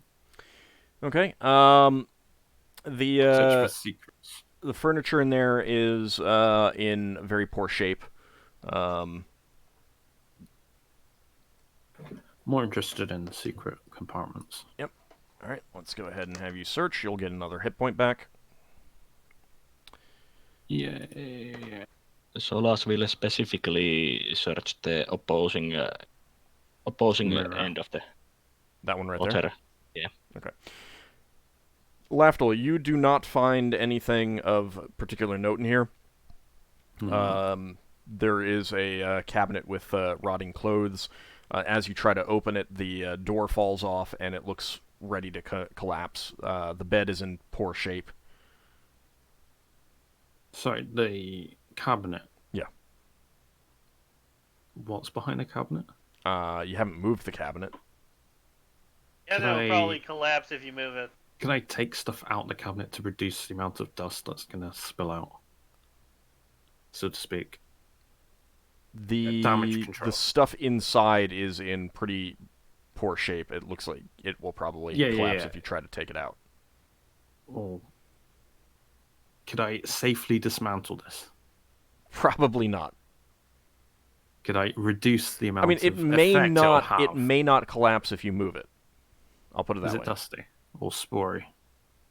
Okay. Search The for secrets. the furniture in there is in very poor shape. More interested in the secret compartments. Yep. All right. Let's go ahead and have you search. You'll get another hit point back. Yeah. Solas will specifically search the opposing Mirror. end of the That one right there. otter. Yeah. Okay. Lafdul, you do not find anything of particular note in here. There is a cabinet with rotting clothes. As you try to open it, the door falls off and it looks ready to collapse. The bed is in poor shape. Sorry, the cabinet. Yeah. What's behind the cabinet? You haven't moved the cabinet. Yeah, Can that'll I- probably collapse if you move it. Can I take stuff out the cabinet to reduce the amount of dust that's going to spill out? So to speak. Damage control. The stuff inside is in pretty poor shape. It looks like it will probably collapse if you try to take it out. Oh. Could I safely dismantle this? Probably not. Could I reduce the amount I mean, it of may effect it'll not. have? It may not collapse if you move it. I'll put it that Is way. it dusty or spory?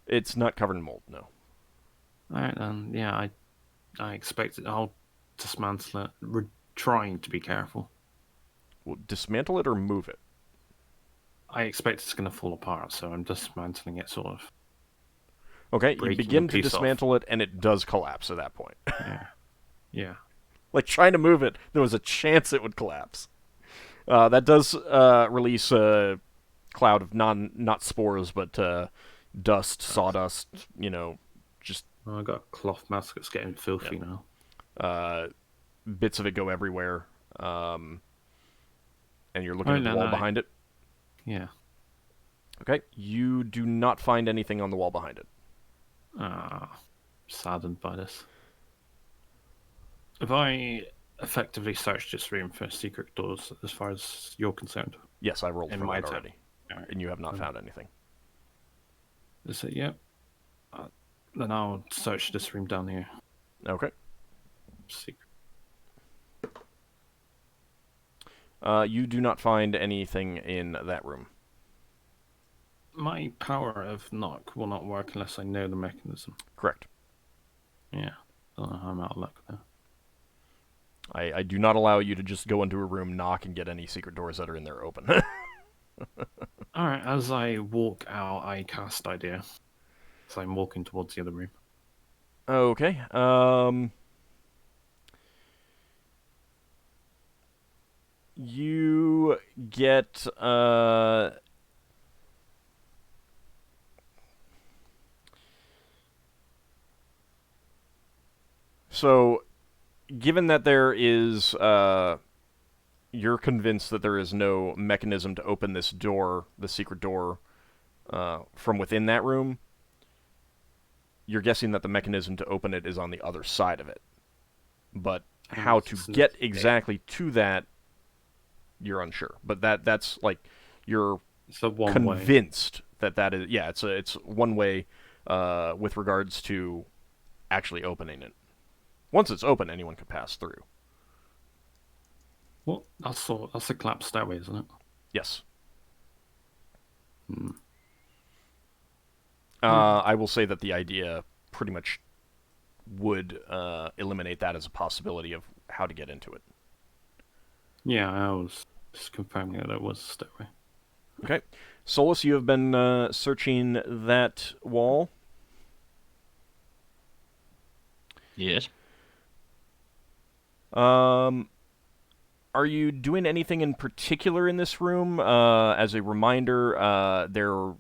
It's not covered in mold. No. Alright then, yeah, I expect it. I'll dismantle it. We're trying to be careful. Well, dismantle it or move it. I expect it's going to fall apart, so I'm dismantling it sort of. Okay, you Breaking begin a to piece off. dismantle it, and it does collapse at that point. Yeah. Like trying to move it, there was a chance it would collapse. That does release a cloud of not spores, but dust, sawdust. Just I got a cloth mask that's getting filthy now. bits of it go everywhere. And you're looking at the no, wall no. behind it. Yeah. Okay, you do not find anything on the wall behind it. Saddened by this. Have I effectively searched this room for secret doors as far as you're concerned? Yes, I rolled In for my that turn. already, Alright. and you have not found anything. Is it? Yep. Then I'll search this room down here. Okay. Secret. You do not find anything in that room. My power of knock will not work unless I know the mechanism. Correct. Yeah. I'm out of luck there. I do not allow you to just go into a room, knock, and get any secret doors that are in there open. Alright, as I walk out, I cast idea. So I'm walking towards the other room. Okay. You get so given that there is you're convinced that there is no mechanism to open this door, the secret door, from within that room. You're guessing that the mechanism to open it is on the other side of it. But how to get exactly to that, you're unsure. But that's like you're It's a one way. convinced that is it's one way with regards to actually opening it. Once it's open, anyone can pass through. Well, that's a collapsed stairway, isn't it? Yes. Hmm. I will say that the idea pretty much would eliminate that as a possibility of how to get into it. Yeah, I was just confirming that it was a stairway. Okay. Solas, you have been searching that wall. Yes. Are you doing anything in particular in this room? As a reminder, there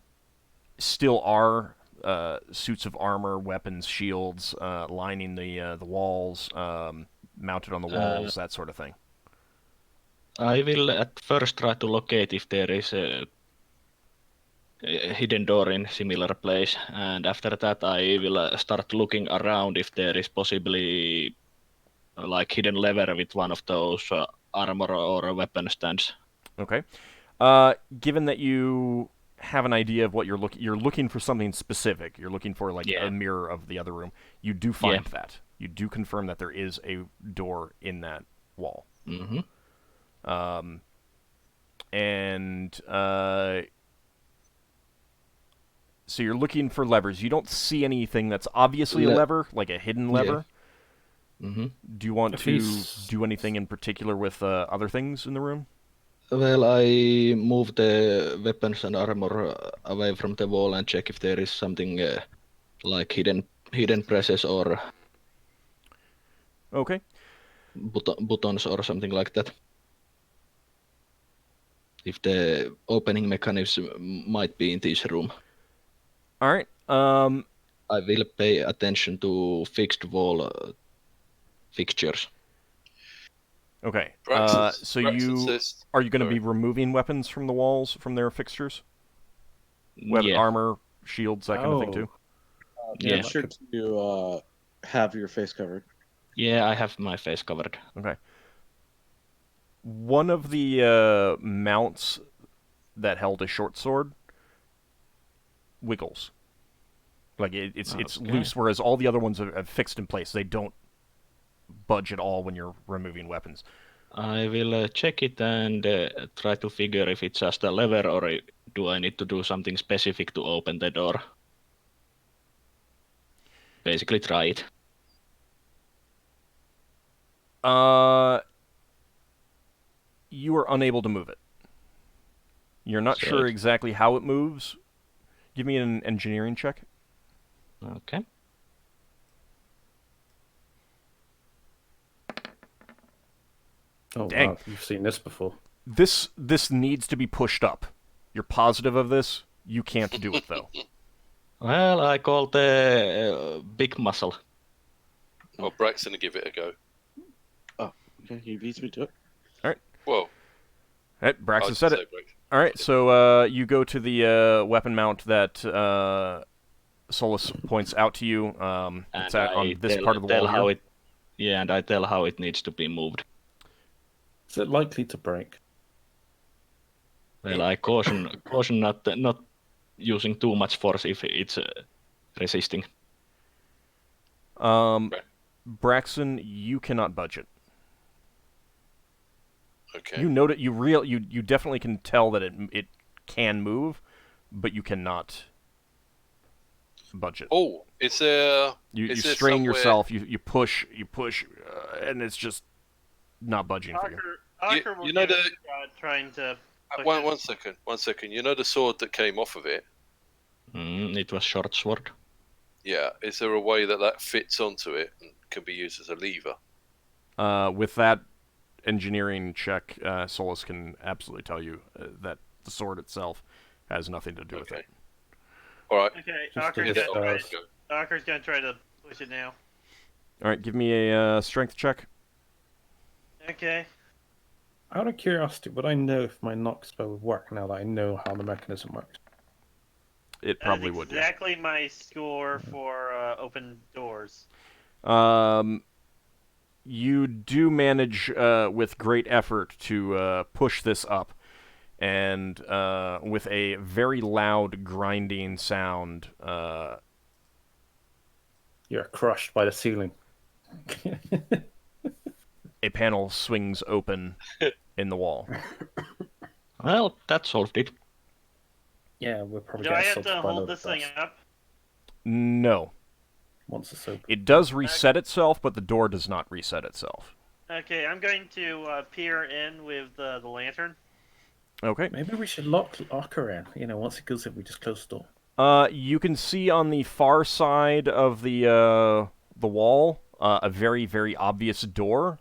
still are suits of armor, weapons, shields lining the walls, mounted on the walls, that sort of thing. I will at first try to locate if there is a hidden door in similar place, and after that I will start looking around if there is possibly like hidden lever with one of those armor or weapon stands. Okay. Given that you have an idea of what you're looking for something specific. You're looking for like a mirror of the other room. You do find that. You do confirm that there is a door in that wall. Mm-hmm. So you're looking for levers. You don't see anything that's obviously a lever, like a hidden lever. Yeah. Mm-hmm. Do you want to do anything in particular with other things in the room? Well, I move the weapons and armor away from the wall and check if there is something like hidden presses or okay buttons or something like that. If the opening mechanism might be in this room. All right. I will pay attention to fixed wall fixtures. Okay. So Braxon are you going to be removing weapons from the walls, from their fixtures? Armor, shields, that kind of thing too? Make sure to have your face covered. Yeah, I have my face covered. Okay. One of the mounts that held a short sword wiggles. Like it's loose, whereas all the other ones are fixed in place. They don't budge at all when you're removing weapons. I will check it and try to figure if it's just a lever or do I need to do something specific to open the door. Basically try it. You are unable to move it. You're not sure exactly how it moves. Give me an engineering check. Okay. Oh, dang. Wow. You've seen this before. This needs to be pushed up. You're positive of this? You can't do it, though. Well, I call the big muscle. Well, Braxon to give it a go. Oh, okay. He beats me to it. All right. Whoa. All right, Braxon said it. All right, so you go to the weapon mount that Solas points out to you. It's on this part of the wall here. And I tell how it needs to be moved. Is it likely to break? Well, I caution not using too much force if it's resisting. Braxon, you cannot budge it. Okay. You note it. You definitely can tell that it can move, but you cannot budge it. Oh, it's a. You strain yourself. You push, and it's just not budging for you. Ockar will trying to. One second. You know the sword that came off of it? It was short sword. Yeah. Is there a way that fits onto it and can be used as a lever? With that engineering check, Solas can absolutely tell you that the sword itself has nothing to do with it. All right. Okay, Ockar's gonna try to push it now. All right, give me a strength check. Okay. Out of curiosity, would I know if my knock spell would work now that I know how the mechanism works? It probably would. Exactly my score for open doors. You do manage with great effort to push this up, and with a very loud grinding sound. You're crushed by the ceiling. A panel swings open in the wall. Well, that solved it. Yeah, we'll probably Do get I have assaulted to by a hold load this of thing dust up? No. once it's open. It does reset itself, but the door does not reset itself. Okay, I'm going to peer in with the lantern. Okay. Maybe we should lock Ockar in. You know, once it goes in, we just close the door. You can see on the far side of the wall a very, very obvious door.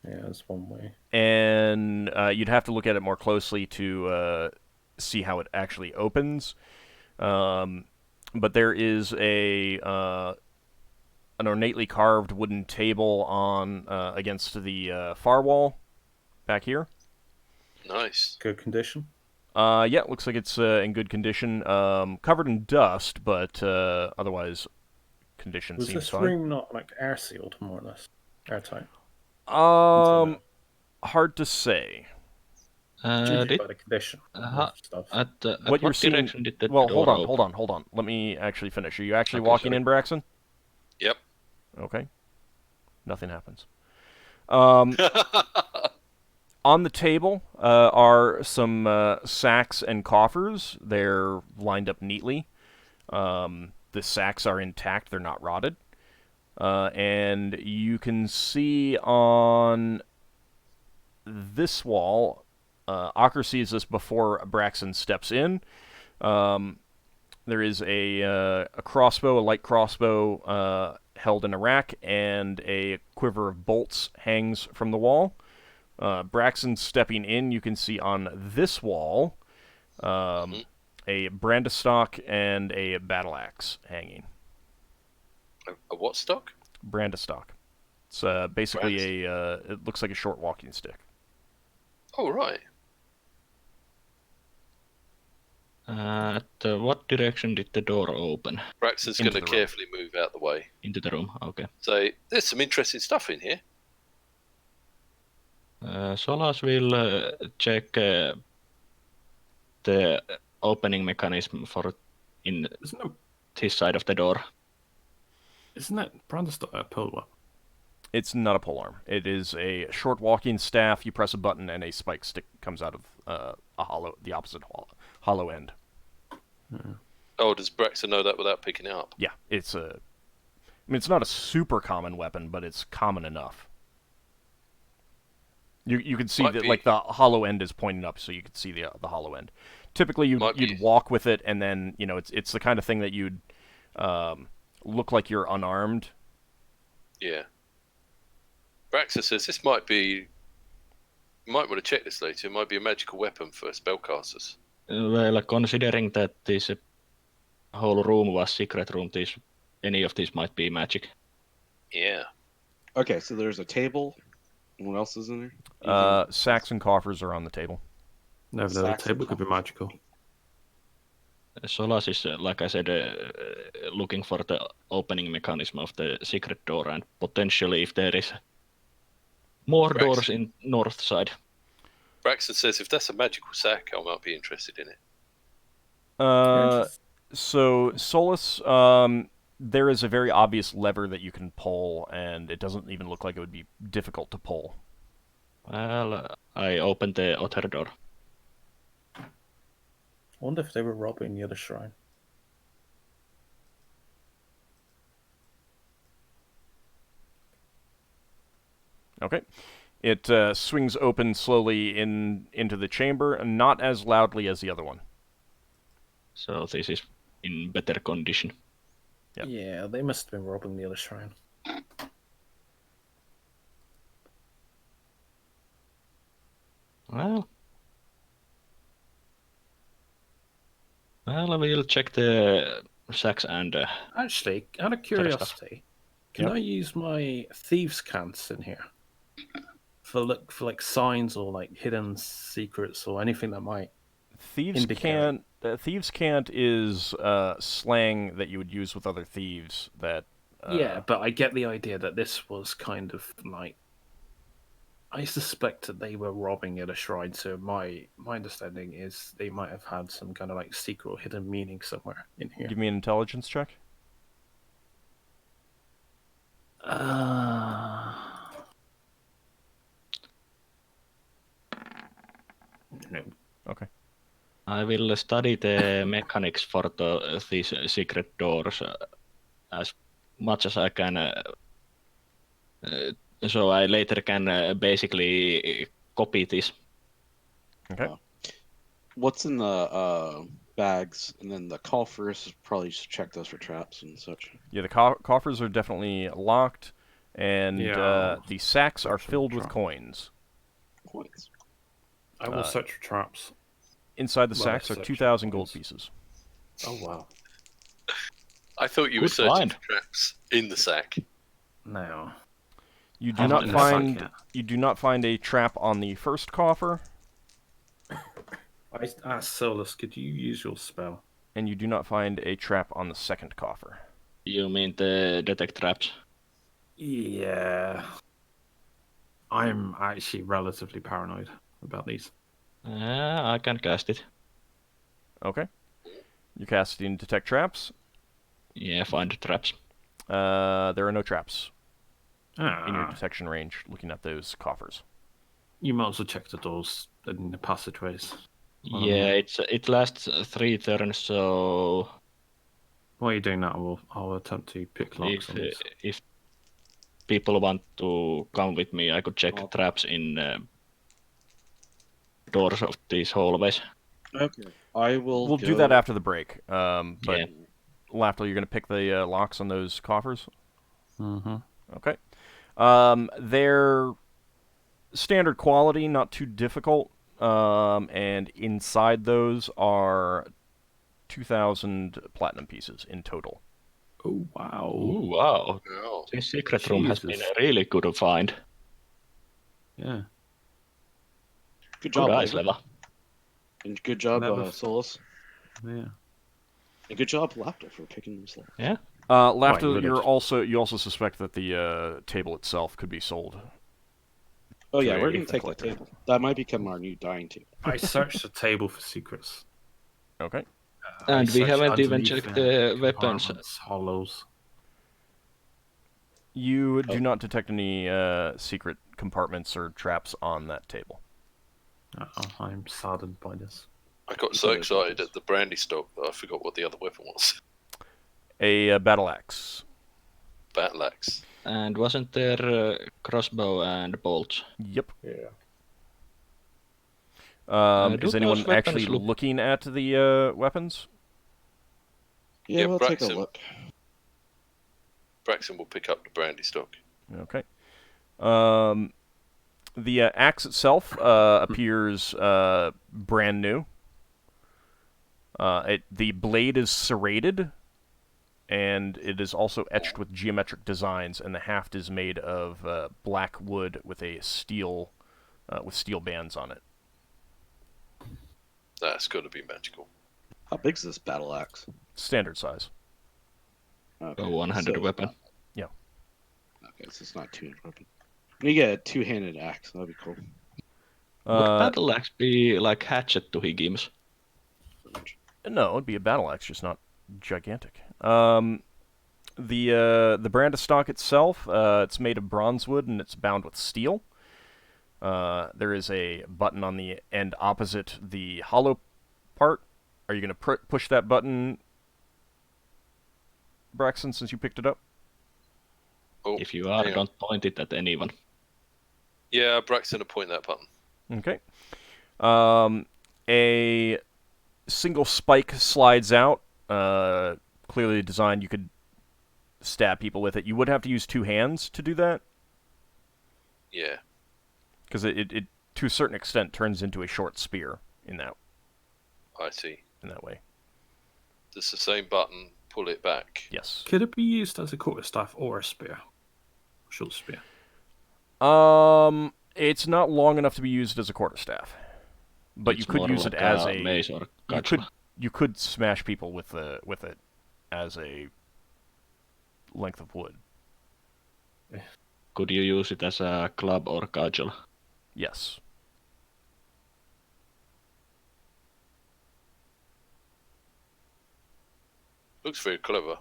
Yeah, that's one way. And you'd have to look at it more closely to see how it actually opens. But there is an ornately carved wooden table on against the far wall back here. Nice. Good condition. Yeah, it looks like it's in good condition. Covered in dust, but otherwise condition Was seems this fine. room not like air sealed, more or less? Airtight? Hard to say. Judging by the condition of stuff. At What you're seeing- direction did the Well, door hold open? on. Let me actually finish. Are you actually Okay, walking sorry. in, Braxon? Yep. Okay. Nothing happens. On the table are some sacks and coffers. They're lined up neatly. The sacks are intact. They're not rotted. And you can see on this wall, Ockar sees this before Braxon steps in. There is a crossbow, a light crossbow, held in a rack, and a quiver of bolts hangs from the wall. Braxon stepping in, you can see on this wall a brandistock and a battle axe hanging. A what stock? Brandistock. It's basically it looks like a short walking stick. Oh, right. At what direction did the door open? Braxton's Into going to the room. carefully move out the way. Into the room, okay. So, there's some interesting stuff in here. Solas will check the opening mechanism for in his side of the door. Isn't that Brandistock a pole weapon? It's not a polearm. It is a short walking staff. You press a button, and a spike stick comes out of the opposite hollow end. Oh, does Braxton know that without picking it up? Yeah, it's a. I mean, it's not a super common weapon, but it's common enough. You can see that like the hollow end is pointing up, so you can see the hollow end. Typically, you'd walk with it, and then it's the kind of thing that you'd look like you're unarmed. Yeah. Braxton says this might be. You might want to check this later. It might be a magical weapon for spellcasters. Well, considering that this whole room was secret room, any of these might be magic. Yeah. Okay, so there's a table. What else is in there? Sacks and coffers are on the table. No, the table could be magical. Solas is, like I said, looking for the opening mechanism of the secret door, and potentially if there is more doors in north side. Braxton says if that's a magical sack, I might be interested in it. So Solas, there is a very obvious lever that you can pull, and it doesn't even look like it would be difficult to pull. Well, I opened the other door. I wonder if they were robbing the other shrine. Okay. It swings open slowly into the chamber, and not as loudly as the other one. So this is in better condition. Yep. Yeah, they must have been robbing the other shrine. Well, we'll check the sacks and... Actually, out of curiosity, can I use my thieves' cants in here? For like signs or like hidden secrets or anything that might indicate. Thieves' cant is slang that you would use with other thieves that... Yeah, but I get the idea that this was kind of like... I suspect that they were robbing at a shrine, so my understanding is they might have had some kind of like secret or hidden meaning somewhere in here. Give me an intelligence check. No. Okay. I will study the mechanics for these secret doors as much as I can, so I later can basically copy this. Okay. What's in the bags, and then the coffers? Probably just check those for traps and such. Yeah, the coffers are definitely locked, and the sacks are filled with coins. Coins. I will search for traps. Inside the sacks are 2,000 gold pieces. Oh wow. I thought you were searching for traps in the sack. No. You do not find a trap on the first coffer. I asked Solas, could you use your spell? And you do not find a trap on the second coffer. You mean the detect traps? Yeah. I'm actually relatively paranoid about these. I can cast it. Okay. You cast in detect traps. Yeah, find traps. There are no traps in your detection range looking at those coffers. You might also check the doors and the passageways. Yeah, it lasts 3 turns, so... While you're doing that, I'll attempt to pick locks on these. If people want to come with me, I could check traps in doors of these hallways. Okay. We'll do that after the break. But yeah. Lafdul, you're going to pick the locks on those coffers? Mm-hmm. Okay. They're standard quality, not too difficult. And inside those are 2,000 platinum pieces in total. Oh, wow. Ooh, wow. Oh. This secret room has been a really good find. Yeah. Good job, eyes, Leva. And good job, Solas. Yeah. And good job, Lafdul, for picking these locks. Yeah. Lafdul, you also suspect that the table itself could be sold. Oh yeah, we're gonna take that table. That might become our new dying table. I searched the table for secrets. Okay. And we haven't even checked the weapons. Hollows. You do not detect any secret compartments or traps on that table. I'm saddened by this. I got so excited at the brandy stock that I forgot what the other weapon was. A battle axe. Battle axe. And wasn't there crossbow and bolts? Yep. Yeah. Is anyone actually looking at the weapons? Yeah, we'll take a look. Braxon will pick up the brandy stock. Okay. The axe itself appears brand new. The blade is serrated, and it is also etched with geometric designs, and the haft is made of black wood with a steel bands on it. That's got to be magical. How big is this battle axe? Standard size. Okay. 100 weapon. Yeah. Okay, so it's not 200 weapon. You get a two-handed axe. That'd be cool. Would battle axe be like hatchet to Higgimus? No, it'd be a battle axe, just not gigantic. The brand of stock itself, it's made of bronze wood and it's bound with steel. There is a button on the end opposite the hollow part. Are you going to push that button, Braxon, since you picked it up? Oh, if you are, don't point it at anyone. Yeah, Braxton will point that button. Okay. A single spike slides out. Clearly designed, you could stab people with it. You would have to use two hands to do that. Yeah. Because it to a certain extent, turns into a short spear in that. I see. In that way. It's the same button. Pull it back. Yes. Could it be used as a quarterstaff or a spear? Short spear. It's not long enough to be used as a quarterstaff, but you could use it as a mace or you could smash people with it as a length of wood. Could you use it as a club or cudgel? Yes. Looks very clever.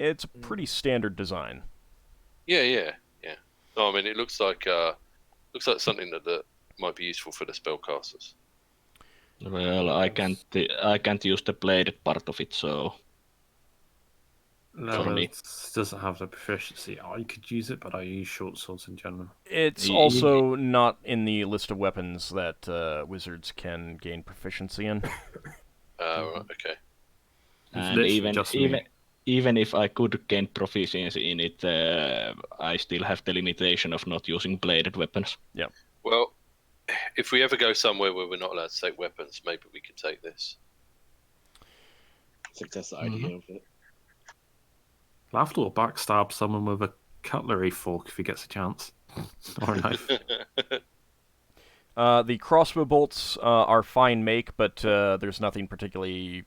It's a pretty standard design. Yeah. No, I mean it looks like something that might be useful for the spellcasters. Well, I can't use the bladed part of it, so No, for me. it doesn't have the proficiency. I could use it, but I use short swords in general. It's also not in the list of weapons that wizards can gain proficiency in. Right, okay. And even if I could gain proficiency in it, I still have the limitation of not using bladed weapons. Yeah. Well, if we ever go somewhere where we're not allowed to take weapons, maybe we can take this. I think that's the idea of it. Lafdul will backstab someone with a cutlery fork if he gets a chance. Or a knife. The crossbow bolts are fine make, but there's nothing particularly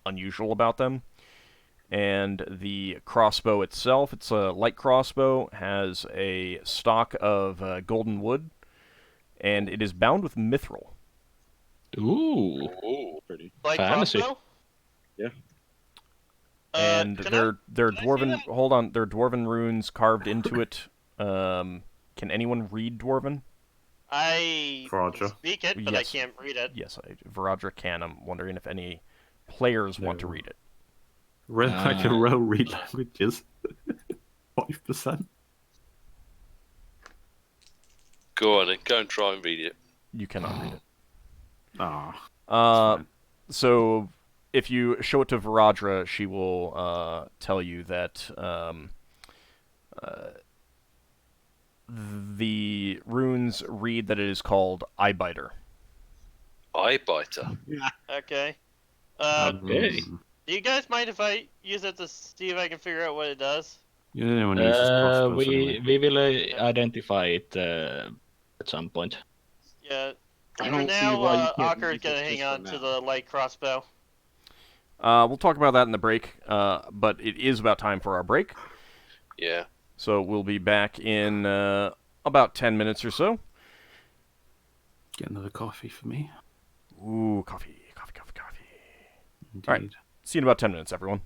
unusual about them. And the crossbow itself, it's a light crossbow, has a stock of golden wood, and it is bound with mithril. Ooh, Pretty. Like fancy. crossbow? Yeah. And they're dwarven. that? Hold on, they're dwarven runes carved into it. Can anyone read dwarven? I Roger. can speak it, but Yes. I can't read it. Yes, Varadra can. I'm wondering if any players want to read it. I can roll read languages. 5%. Go on then, go and try and read it. You cannot read it. Ah. So if you show it to Varadra, she will tell you that the runes read that it is called Eyebiter. Eyebiter. Okay. Okay. Do you guys mind if I use it to see if I can figure out what it does? You know anyone uses crossbows we anyway. will identify it at some point. Yeah. I For don't see now, why you can't Ockar is use gonna it hang just for on to now. the light crossbow. We'll talk about that in the break, but it is about time for our break. Yeah. So we'll be back in about 10 minutes or so. Get another coffee for me. Ooh, coffee. Indeed. All right. See you in about 10 minutes, everyone.